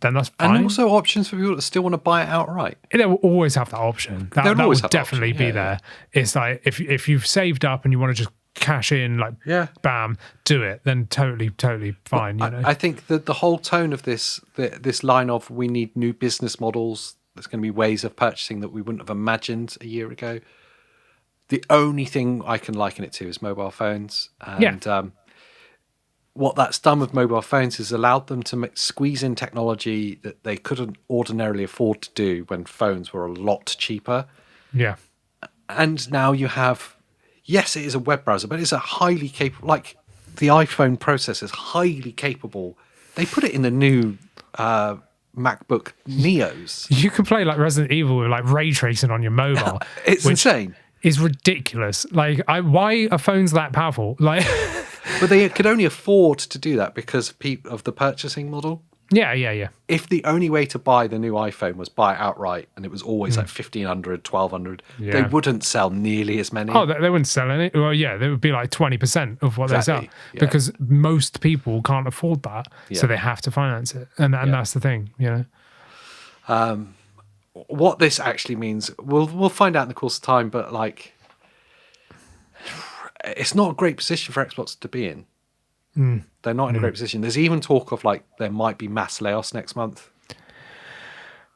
then that's fine. And also options for people that still want to buy it outright. They will always have that option. That will definitely be there. It's like if you've saved up and you want to just cash in, like bam, do it, then totally fine. Well, you know? I think that the whole tone of this line of we need new business models, there's going to be ways of purchasing that we wouldn't have imagined a year ago. The only thing I can liken it to is mobile phones. And what that's done with mobile phones is allowed them to squeeze in technology that they couldn't ordinarily afford to do when phones were a lot cheaper. Yeah. And now you have, yes, it is a web browser, but it's a highly capable, like the iPhone processor is highly capable. They put it in the new MacBook Neos. You can play like Resident Evil with like ray tracing on your mobile. It's insane. Is ridiculous. Like, why are phones that powerful? Like, but they could only afford to do that because of the purchasing model. Yeah. If the only way to buy the new iPhone was buy it outright, and it was always like 1,500, 1,200, they wouldn't sell nearly as many. Oh, they wouldn't sell any. Well, yeah, they would be like 20% of what they sell because most people can't afford that, so they have to finance it, and that's the thing, you know. what this actually means, we'll find out in the course of time. But like, it's not a great position for Xbox to be in. They're not in a great position. There's even talk of like there might be mass layoffs next month.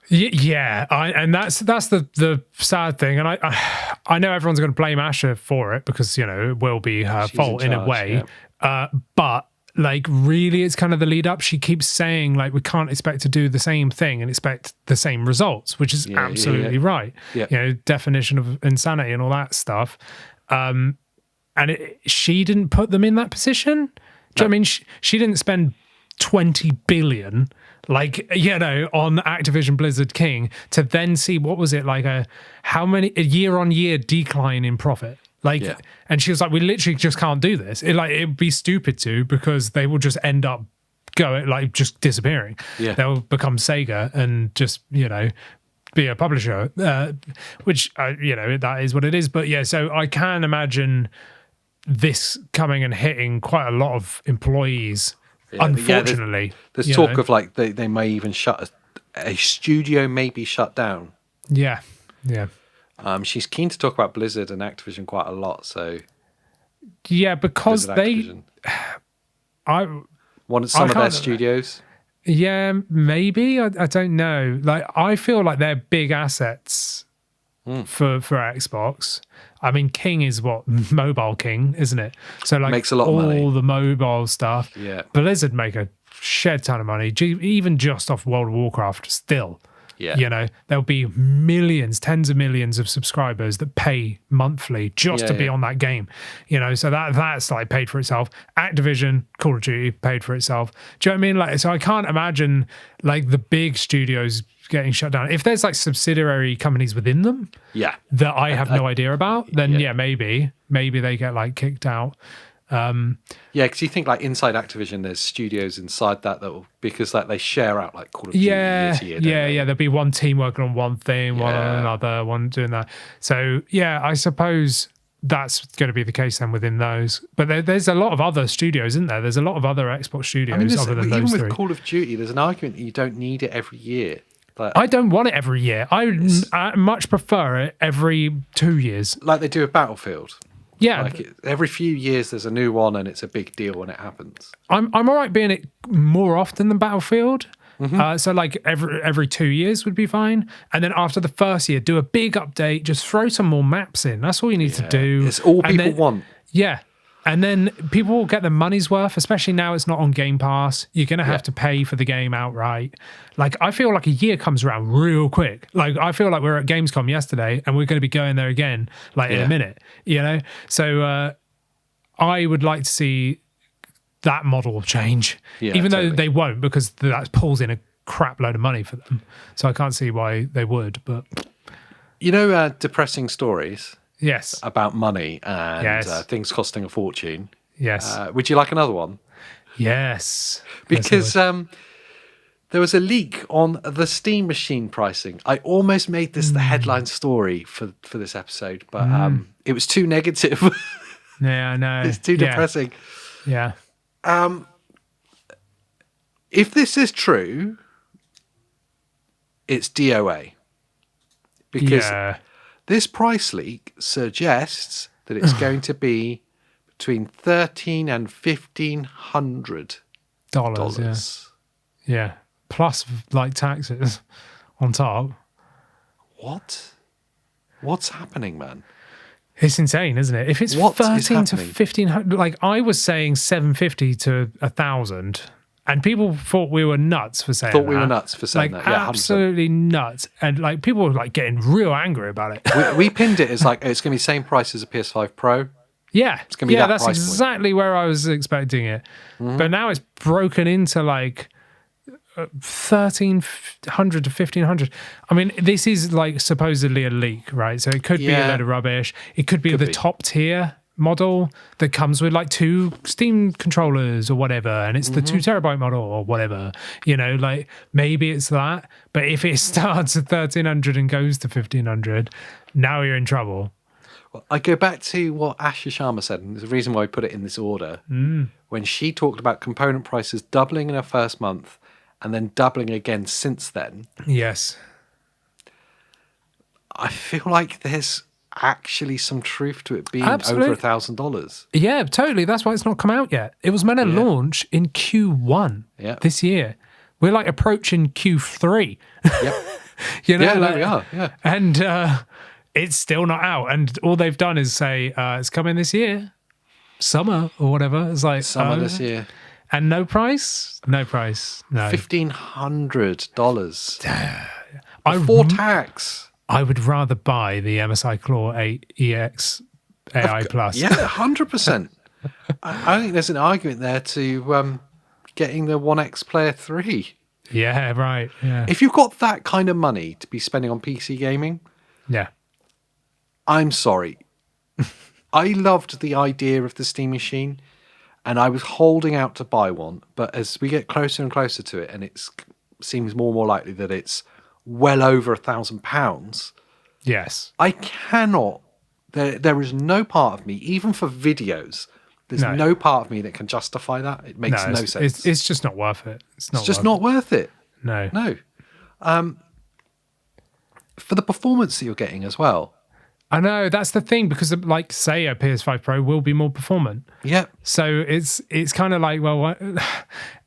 Yeah, and that's the sad thing, and I know everyone's going to blame Asher for it because it will be her fault in a way, but like really, it's kind of the lead up. She keeps saying like we can't expect to do the same thing and expect the same results, which is absolutely right. Yeah. Definition of insanity and all that stuff. And she didn't put them in that position. Do you know what I mean? She didn't spend 20 billion on Activision Blizzard King to then see what was it like a year-on-year decline in profit. And she was like, we literally just can't do this. It'd be stupid to, because they will just end up just disappearing. They'll become Sega and just be a publisher, which that is what it is. But so I can imagine this coming and hitting quite a lot of employees. Unfortunately, there's talk of like they may even shut a studio, may be shut down. Yeah. She's keen to talk about Blizzard and Activision quite a lot. So because Blizzard, I wanted some of their studios. Yeah, maybe I don't know. Like I feel like they're big assets for Xbox. I mean, King is what Mobile King, isn't it? So like makes a lot of money. All the mobile stuff. Yeah, Blizzard make a shed ton of money, even just off World of Warcraft. Still, there'll be millions, tens of millions of subscribers that pay monthly just to be on that game. So that's like paid for itself. Activision, Call of Duty paid for itself. Do you know what I mean? Like, so I can't imagine like the big studios getting shut down. If there's like subsidiary companies within them that I have no idea about, then maybe they get like kicked out. Because you think like inside Activision there's studios inside that will, because like they share out like Call of Duty year to year, there'll be one team working on one thing, one on another, one doing that. So I suppose that's going to be the case then within those. But there's a lot of other studios, isn't there? There's a lot of other Xbox studios other than those even three. With Call of Duty, there's an argument that you don't need it every year. But I don't want it every year. I much prefer it every 2 years. Like they do with Battlefield. Yeah. Like every few years there's a new one and it's a big deal when it happens. I'm all right being it more often than Battlefield. So like every 2 years would be fine. And then after the first year, do a big update, just throw some more maps in. That's all you need to do. It's all people want. Yeah. And then people will get their money's worth, especially now it's not on Game Pass. You're going to have to pay for the game outright. Like, I feel like a year comes around real quick. Like, I feel like we were at Gamescom yesterday and we're going to be going there again, like, in a minute, So I would like to see that model change, even though they won't, because that pulls in a crap load of money for them. So I can't see why they would, but... depressing stories... Yes. About money and things costing a fortune. Yes. Would you like another one? Yes. Because there was a leak on the Steam machine pricing. I almost made this the headline story for this episode, but it was too negative. Yeah, I know. It's too depressing. Yeah. If this is true, it's DOA. Because... this price leak suggests that it's going to be between $1,300 and $1,500. Yeah. Plus like taxes on top. What's happening, man? It's insane, isn't it? If it's $1,300 to $1,500, like I was saying $750 to $1,000. And people thought we were nuts for saying that. We were nuts for saying that. Yeah, absolutely 100%. Nuts. And like people were like getting real angry about it. we pinned it as like it's going to be the same price as a PS5 Pro. Yeah, it's going to be that that's price exactly point. where I was expecting it. But now it's broken into like $1,300 to $1,500. I mean, this is like supposedly a leak, right? So it could be a load of rubbish. It could be the top tier model that comes with like 2 Steam controllers or whatever, and it's the 2 terabyte model or whatever, like maybe it's that. But if it starts at $1,300 and goes to $1,500, now you're in trouble. Well, I go back to what Asha Sharma said, and there's a reason why we put it in this order. When she talked about component prices doubling in her first month and then doubling again since then. Yes. I feel like there's actually some truth to it being Absolutely. over $1,000. Yeah, totally. That's why it's not come out yet. It was meant to launch in Q1 this year. We're like approaching Q3. Yep. You know, there we are. Yeah. And it's still not out. And all they've done is say it's coming this year, summer or whatever. It's like Summer this year. And no price? No price. No. $1,500 before tax. I would rather buy the MSI Claw 8 EX AI Plus. Yeah, 100%. I think there's an argument there to getting the ONEXPLAYER 3. Yeah, right. Yeah. If you've got that kind of money to be spending on PC gaming, yeah. I'm sorry. I loved the idea of the Steam machine, and I was holding out to buy one. But as we get closer and closer to it, and it seems more and more likely that it's well over £1,000. Yes. I cannot. There is no part of me, even for videos. There's no part of me that can justify that. It makes no sense. It's just not worth it. It's just not worth it. No. No. For the performance that you're getting as well. I know, that's the thing, because like, say a PS5 Pro will be more performant. Yep. So it's kind of like, well,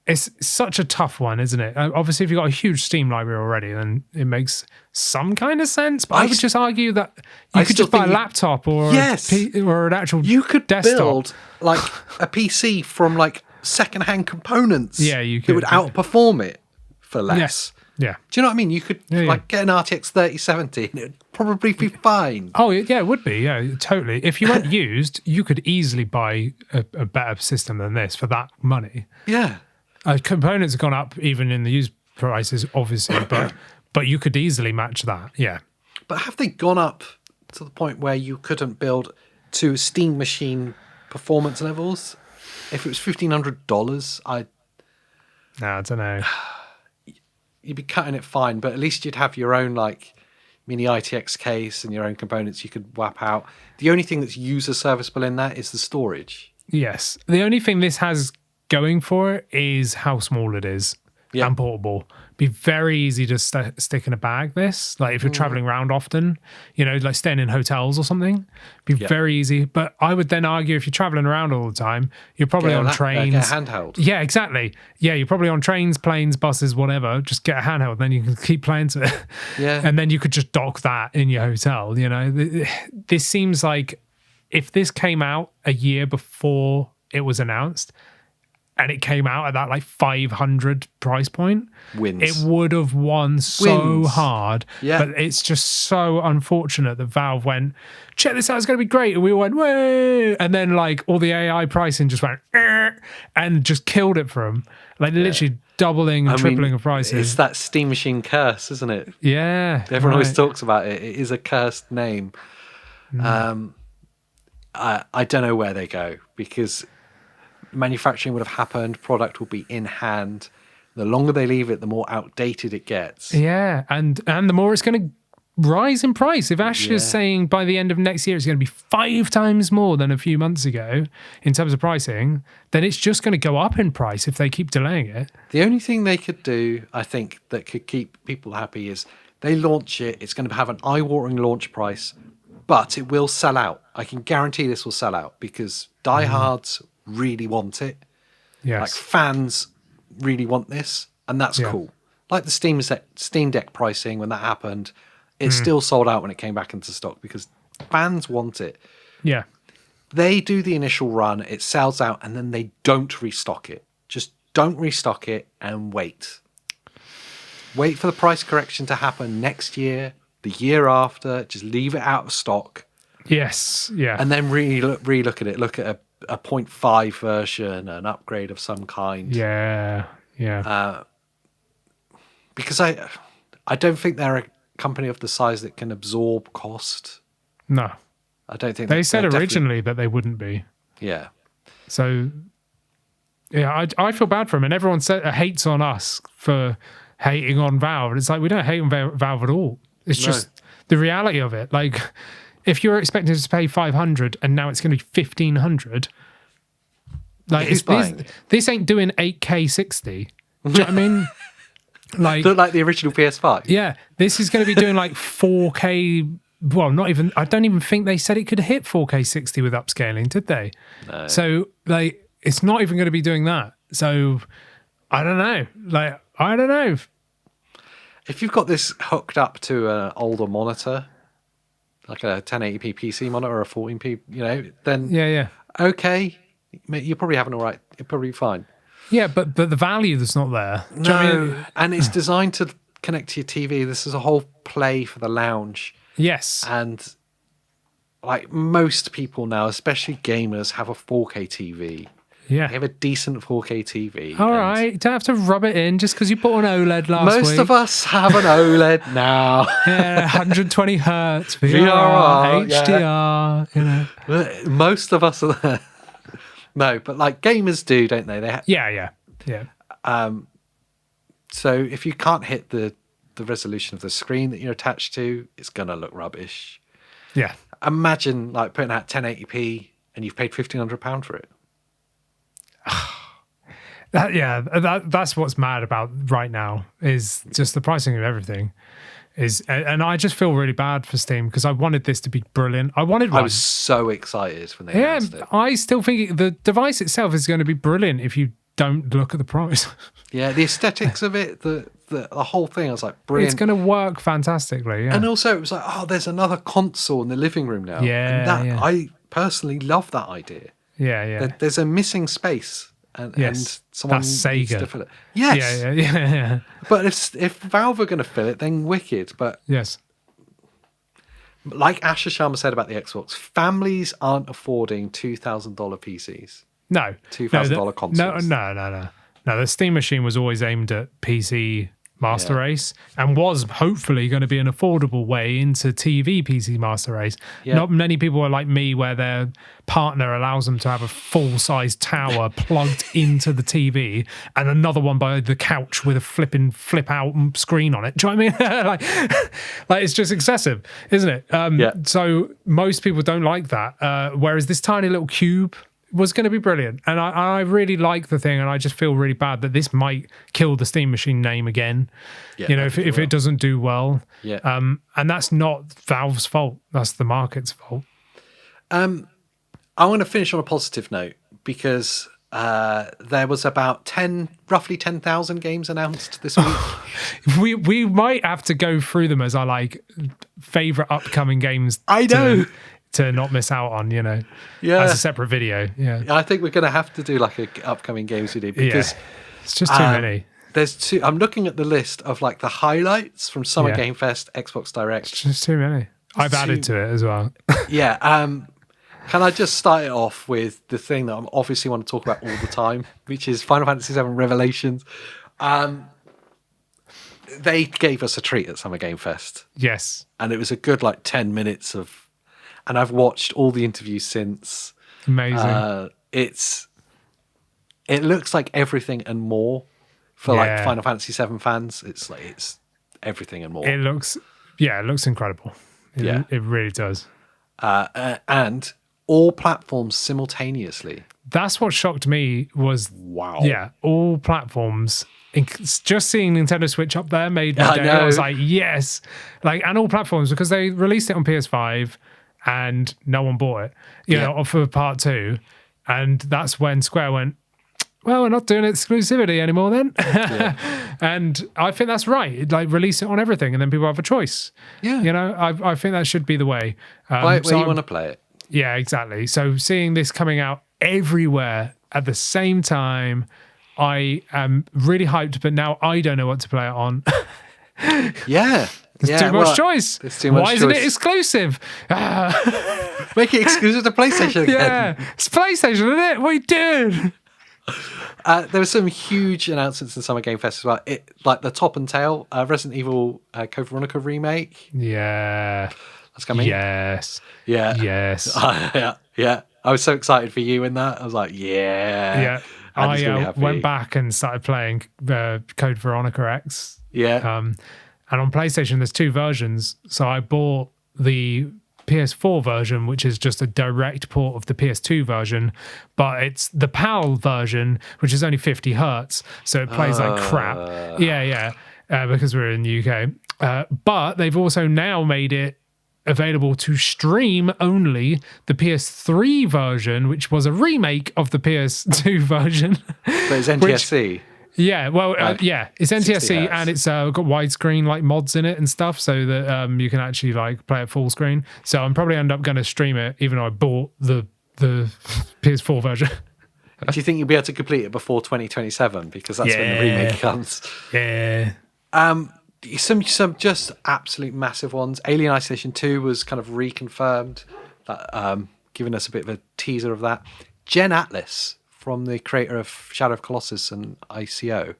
it's such a tough one, isn't it? Obviously, if you've got a huge Steam library already, then it makes some kind of sense. But I would just argue that you could just buy a laptop or or an actual you could desktop. Build like a PC from like secondhand components. Yeah, you could. It would outperform it for less. Yeah. Do you know what I mean? You could like get an RTX 3070 and it'd probably be fine. Oh, yeah, it would be. Yeah, totally. If you weren't used, you could easily buy a better system than this for that money. Yeah. Components have gone up even in the used prices, obviously, but you could easily match that. Yeah. But have they gone up to the point where you couldn't build to Steam machine performance levels? If it was $1,500, I don't know. You'd be cutting it fine, but at least you'd have your own like mini ITX case and your own components you could whap out. The only thing that's user serviceable in that is the storage. Yes. The only thing this has going for it is how small it is and portable. Be very easy to stick in a bag, this. Like if you're traveling around often, you know, like staying in hotels or something, be very easy. But I would then argue if you're traveling around all the time, you're probably on trains. Get a handheld. Yeah, exactly. Yeah, you're probably on trains, planes, buses, whatever. Just get a handheld, then you can keep playing to it. Yeah. And then you could just dock that in your hotel, you know. This seems like if this came out a year before it was announced, and it came out at that like 500 price point, it would have won so hard. Yeah. But it's just so unfortunate that Valve went, check this out, it's going to be great. And we went, way. And then like all the AI pricing just went, and just killed it for them. Like literally doubling and tripling of prices. It's that Steam machine curse, isn't it? Yeah. Everyone always talks about it. It is a cursed name. I don't know where they go, because manufacturing would have happened, product will be in hand. The longer they leave it, the more outdated it gets. Yeah, and the more it's going to rise in price. If Ash is saying by the end of next year it's going to be 5 times more than a few months ago in terms of pricing, then it's just going to go up in price if they keep delaying it. The only thing they could do, I think, that could keep people happy is they launch it. It's going to have an eye-watering launch price, but it will sell out. I can guarantee this will sell out because diehards really want it. Yes. Like fans really want this, and that's cool. Like the Steam Deck pricing, when that happened, it still sold out when it came back into stock because fans want it. Yeah. They do the initial run, it sells out, and then they don't restock it. Just don't restock it and wait. Wait for the price correction to happen next year, the year after. Just leave it out of stock. Yes. Yeah. And then re-look at it. Look at a 0.5 version, an upgrade of some kind. Yeah. Yeah. Because I don't think they're a company of the size that can absorb cost. No. I don't think they said originally that they wouldn't be. Yeah. So, yeah, I feel bad for them, and everyone hates on us for hating on Valve. And it's like, we don't hate on Valve at all. It's just the reality of it. Like, if you're expecting to pay 500 and now it's going to be 1,500, like Who's buying? this ain't doing 8K 60. Do you know what I mean? Like, look like the original PS5. yeah, this is going to be doing like 4K. Well, not even. I don't even think they said it could hit 4K 60 with upscaling, did they? No. So like, it's not even going to be doing that. So I don't know. Like, I don't know. If you've got this hooked up to an older monitor, like a 1080p PC monitor or a 14p, then Yeah. okay, you're probably having all right. You're probably fine. Yeah, but the value that's not there. Do you know what I mean? And it's designed to connect to your TV. This is a whole play for the lounge. Yes. And like most people now, especially gamers, have a 4K TV. Yeah. They have a decent 4K TV. All right. You don't have to rub it in just because you bought an OLED last week. Most of us have an OLED now. Yeah, 120 hertz, VRR, HDR, Most of us are there. No, but like gamers do, don't they? Yeah. So if you can't hit the resolution of the screen that you're attached to, it's going to look rubbish. Yeah. Imagine like putting out 1080p and you've paid £1,500 for it. That's what's mad about right now is just the pricing of everything. And I just feel really bad for Steam because I wanted this to be brilliant. I was so excited when they announced it. I still think the device itself is going to be brilliant if you don't look at the price. Yeah, the aesthetics of it, the whole thing, I was like, brilliant. It's going to work fantastically, yeah. And also it was like, oh, there's another console in the living room now. Yeah, and I personally love that idea. Yeah. There's a missing space. And someone that's needs Sega. to fill it. Yes. Yeah. But if Valve are going to fill it, then wicked. But yes. Like Asher Sharma said about the Xbox, families aren't affording $2,000 PCs. No. $2,000 consoles. No. The Steam Machine was always aimed at PC Master Race and was hopefully going to be an affordable way into TV PC Master Race. Yeah. Not many people are like me where their partner allows them to have a full-size tower plugged into the TV and another one by the couch with a flip-out screen on it. Do you know what I mean? like it's just excessive, isn't it? So most people don't like that. Whereas this tiny little cube was going to be brilliant, and I really like the thing, and I just feel really bad that this might kill the Steam Machine name again. If it doesn't do well. And that's not Valve's fault. That's the market's fault. I want to finish on a positive note because there was about roughly 10,000 games announced this week. we might have to go through them as our favorite upcoming games. I know. To not miss out on, as a separate video. Yeah, I think we're going to have to do like a upcoming games video because it's just too many. There's two. I'm looking at the list of like the highlights from Summer Game Fest, Xbox Direct. It's just too many. I've added to it as well. Yeah. Can I just start it off with the thing that I obviously want to talk about all the time, which is Final Fantasy VII Revelations. They gave us a treat at Summer Game Fest. Yes, and it was a good 10 minutes of. And I've watched all the interviews since. Amazing. It looks like everything and more for Final Fantasy VII fans. It's everything and more. It looks incredible. It really does. And all platforms simultaneously. That's what shocked me was wow. Yeah, all platforms. Just seeing Nintendo Switch up there made my day. I was like, yes, and all platforms because they released it on PS5. And no one bought it, you know, for part 2. And that's when Square went, well, we're not doing exclusivity anymore then. And I think that's right. Release it on everything and then people have a choice. Yeah. I think that should be the way. Buy it where you want to play it. Yeah, exactly. So seeing this coming out everywhere at the same time, I am really hyped, but now I don't know what to play it on. Yeah. There's too much choice. Why isn't it exclusive? Make it exclusive to PlayStation again. Yeah, it's PlayStation, isn't it? What are you doing? There were some huge announcements in Summer Game Fest as well. The top and tail Resident Evil Code Veronica remake. Yeah. That's coming. Yes. Yeah. Yes. Yeah. I was so excited for you in that. I was like, yeah. I went back and started playing Code Veronica X. Yeah. And on PlayStation, there's 2 versions. So I bought the PS4 version, which is just a direct port of the PS2 version, but it's the PAL version, which is only 50 hertz. So it plays like crap. Yeah. because we're in the UK. But they've also now made it available to stream only the PS3 version, which was a remake of the PS2 version. But it's NTSC. Yeah, well, it's NTSC Hz. and it's got widescreen like mods in it and stuff, so that you can actually like play it full screen. So I'm probably end up going to stream it, even though I bought the PS4 version. Do you think you'll be able to complete it before 2027? Because that's when the remake comes. Yeah. Some just absolute massive ones. Alien Isolation 2 was kind of reconfirmed, giving us a bit of a teaser of that. Gen Atlas, from the creator of Shadow of Colossus and ICO.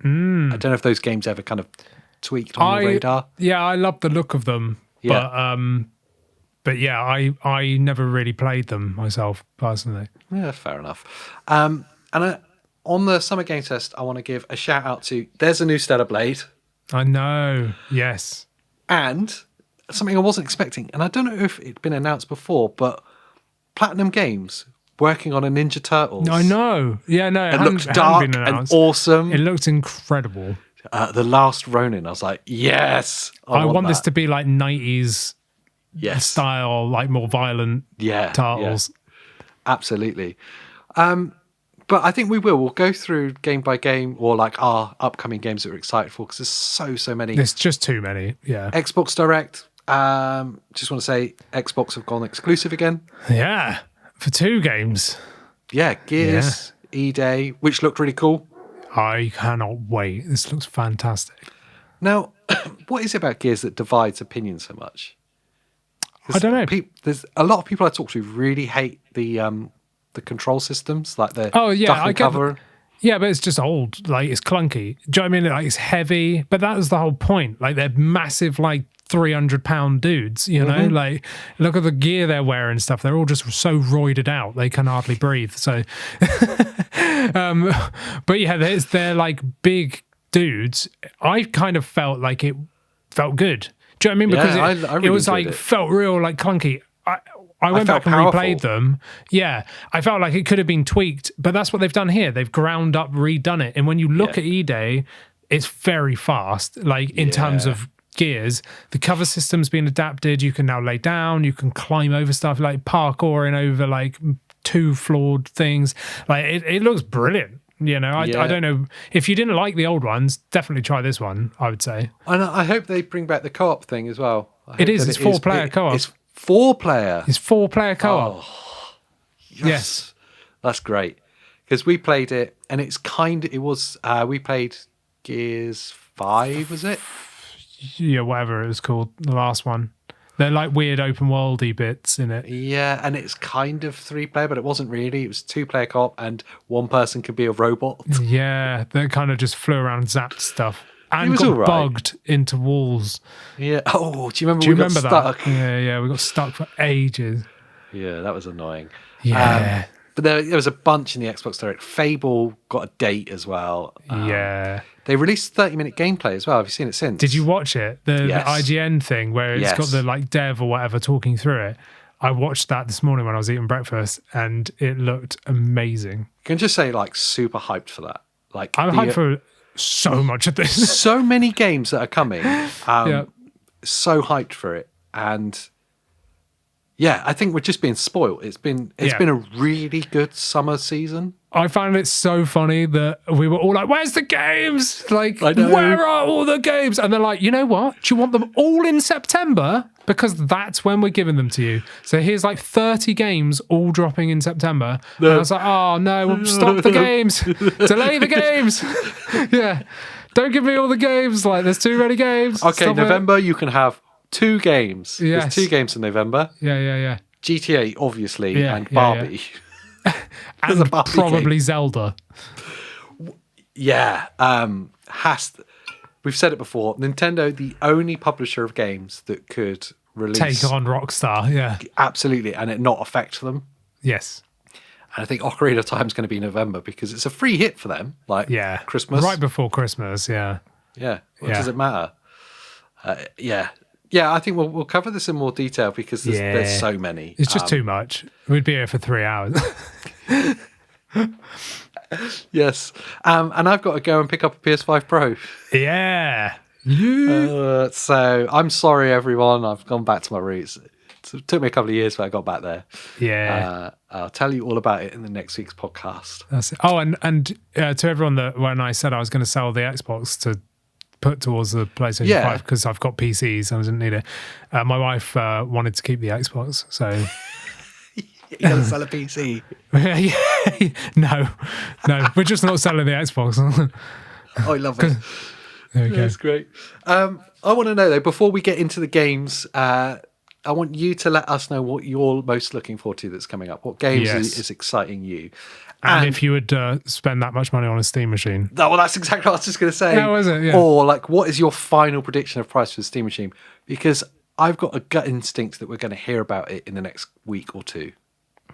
I don't know if those games ever kind of tweaked on your radar. Yeah, I love the look of them. Yeah. But yeah, I never really played them myself, personally. Yeah, fair enough. On the Summer Game Test, I want to give a shout out to, there's a new Stellar Blade. I know, yes. And something I wasn't expecting, and I don't know if it'd been announced before, but Platinum Games working on a Ninja Turtles. I know. Yeah, no, it looked dark and awesome. It looked incredible. The Last Ronin, I was like, yes, I want this to be like 90s style, like more violent Turtles. Yeah. Absolutely. But I think we will. We'll go through game by game, or like our upcoming games that we're excited for, because there's so many. There's just too many. Yeah. Xbox Direct. Just want to say Xbox have gone exclusive again. Yeah, for 2 games. Yeah, Gears, E-Day, which looked really cool. I cannot wait. This looks fantastic. Now, what is it about Gears that divides opinion so much? I don't know. There's a lot of people I talk to who really hate the control systems, like the I cover. Yeah, but it's just old. Like, it's clunky. Do you know what I mean? Like, it's heavy, but that was the whole point. Like, they're massive, like 300-pound dudes. You know, like look at the gear they're wearing and stuff. They're all just so roided out they can hardly breathe. So, but yeah, they're like big dudes. I kind of felt like it felt good. Do you know what I mean? Because I really it was enjoyed like it. Felt real like clunky. I went back and replayed them. Yeah, I felt like it could have been tweaked, but that's what they've done here. They've ground up, redone it. And when you look at E-Day, it's very fast, like in terms of gears. The cover system's been adapted. You can now lay down. You can climb over stuff, like parkouring over like 2 floored things. Like it looks brilliant. You know, I don't know. If you didn't like the old ones, definitely try this one, I would say. And I hope they bring back the co-op thing as well. It's 4-player co-op. It's 4-player. It's 4-player co-op. Oh, yes. That's great. Because we played it, and we played Gears 5, was it? Yeah, whatever it was called, the last one. They're like weird open worldy bits in it. Yeah, and it's kind of 3-player, but it wasn't really. It was 2-player co-op, and one person could be a robot. Yeah, they kind of just flew around, zapped stuff. And was got bugged into walls. Yeah. Oh, do you remember got stuck? That? Yeah, we got stuck for ages. Yeah, that was annoying. Yeah. But there was a bunch in the Xbox Direct. Fable got a date as well. Yeah. They released 30-minute gameplay as well. Have you seen it since? Did you watch it? The IGN thing where it's got the like dev or whatever talking through it. I watched that this morning when I was eating breakfast, and it looked amazing. You can just say like super hyped for that. Like I'm hyped for so much of this. So many games that are coming. So hyped for it. And yeah, I think we're just being spoiled. It's been a really good summer season. I found it so funny that we were all like, where's the games? Like, where are all the games? And they're like, you know what? Do you want them all in September? Because that's when we're giving them to you. So here's like 30 games all dropping in September. No. And I was like, oh no, stop the games. Delay the games. Yeah. Don't give me all the games. Like, there's too many games. Okay, stop November, you can have 2 games. Yes. There's 2 games in November. Yeah. GTA, obviously, and Barbie. Yeah. And probably Zelda. Yeah. We've said it before. Nintendo, the only publisher of games that could release... Take on Rockstar, yeah. Absolutely, and it not affect them. Yes. And I think Ocarina of Time is going to be November because it's a free hit for them. Like Christmas. Right before Christmas, yeah. Yeah. Does it matter? Yeah, I think we'll cover this in more detail because there's so many. It's just too much. We'd be here for 3 hours. Yes. And I've got to go and pick up a PS5 Pro. Yeah. So I'm sorry, everyone. I've gone back to my roots. It took me a couple of years, but I got back there. Yeah. I'll tell you all about it in the next week's podcast. That's it. Oh, and to everyone that when I said I was going to sell the Xbox to put towards the PlayStation 5 because I've got PCs, I didn't need it. My wife wanted to keep the Xbox, so you gotta sell a PC. No, we're just not selling the Xbox. I love it. There we go. That's great. I want to know though, before we get into the games, I want you to let us know what you're most looking forward to that's coming up. What games is exciting you? And if you would spend that much money on a Steam machine. Well, that's exactly what I was just going to say. How is it? Yeah. Or like, what is your final prediction of price for the Steam machine? Because I've got a gut instinct that we're going to hear about it in the next week or two.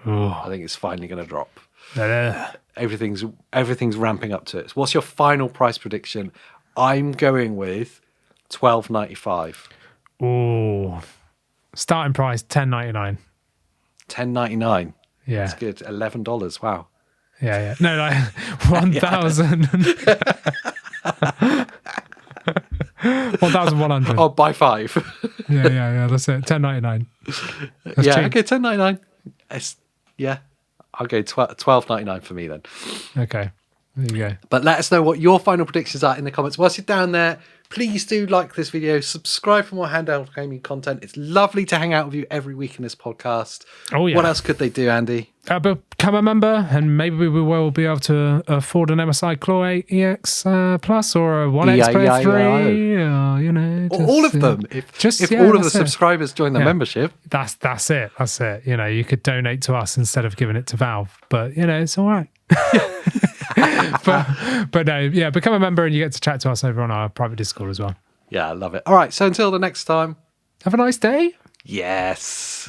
Oh. I think it's finally going to drop. Everything's ramping up to it. So what's your final price prediction? I'm going with $12.95. Oh, starting price $10.99. $10.99. Yeah, that's good. $11. Wow. Yeah. No, like 1,000. 1,100. Oh, by 5. yeah. That's it. $10.99. That's cheap. Okay, $10.99. I'll go $12.99 for me then. Okay, there you go. But let us know what your final predictions are in the comments. Whilst you're down there, please do like this video, subscribe for more handheld gaming content. It's lovely to hang out with you every week in this podcast. Oh yeah. What else could they do, Andy? Become a member, and maybe we will be able to afford an MSI Claw 8 EX Plus or a ONEXPLAYER 3. All of them. If all of the subscribers join the membership. That's it. You could donate to us instead of giving it to Valve. But, it's all right. but no, become a member and you get to chat to us over on our private Discord as well. Yeah, I love it. All right, so until the next time. Have a nice day. Yes.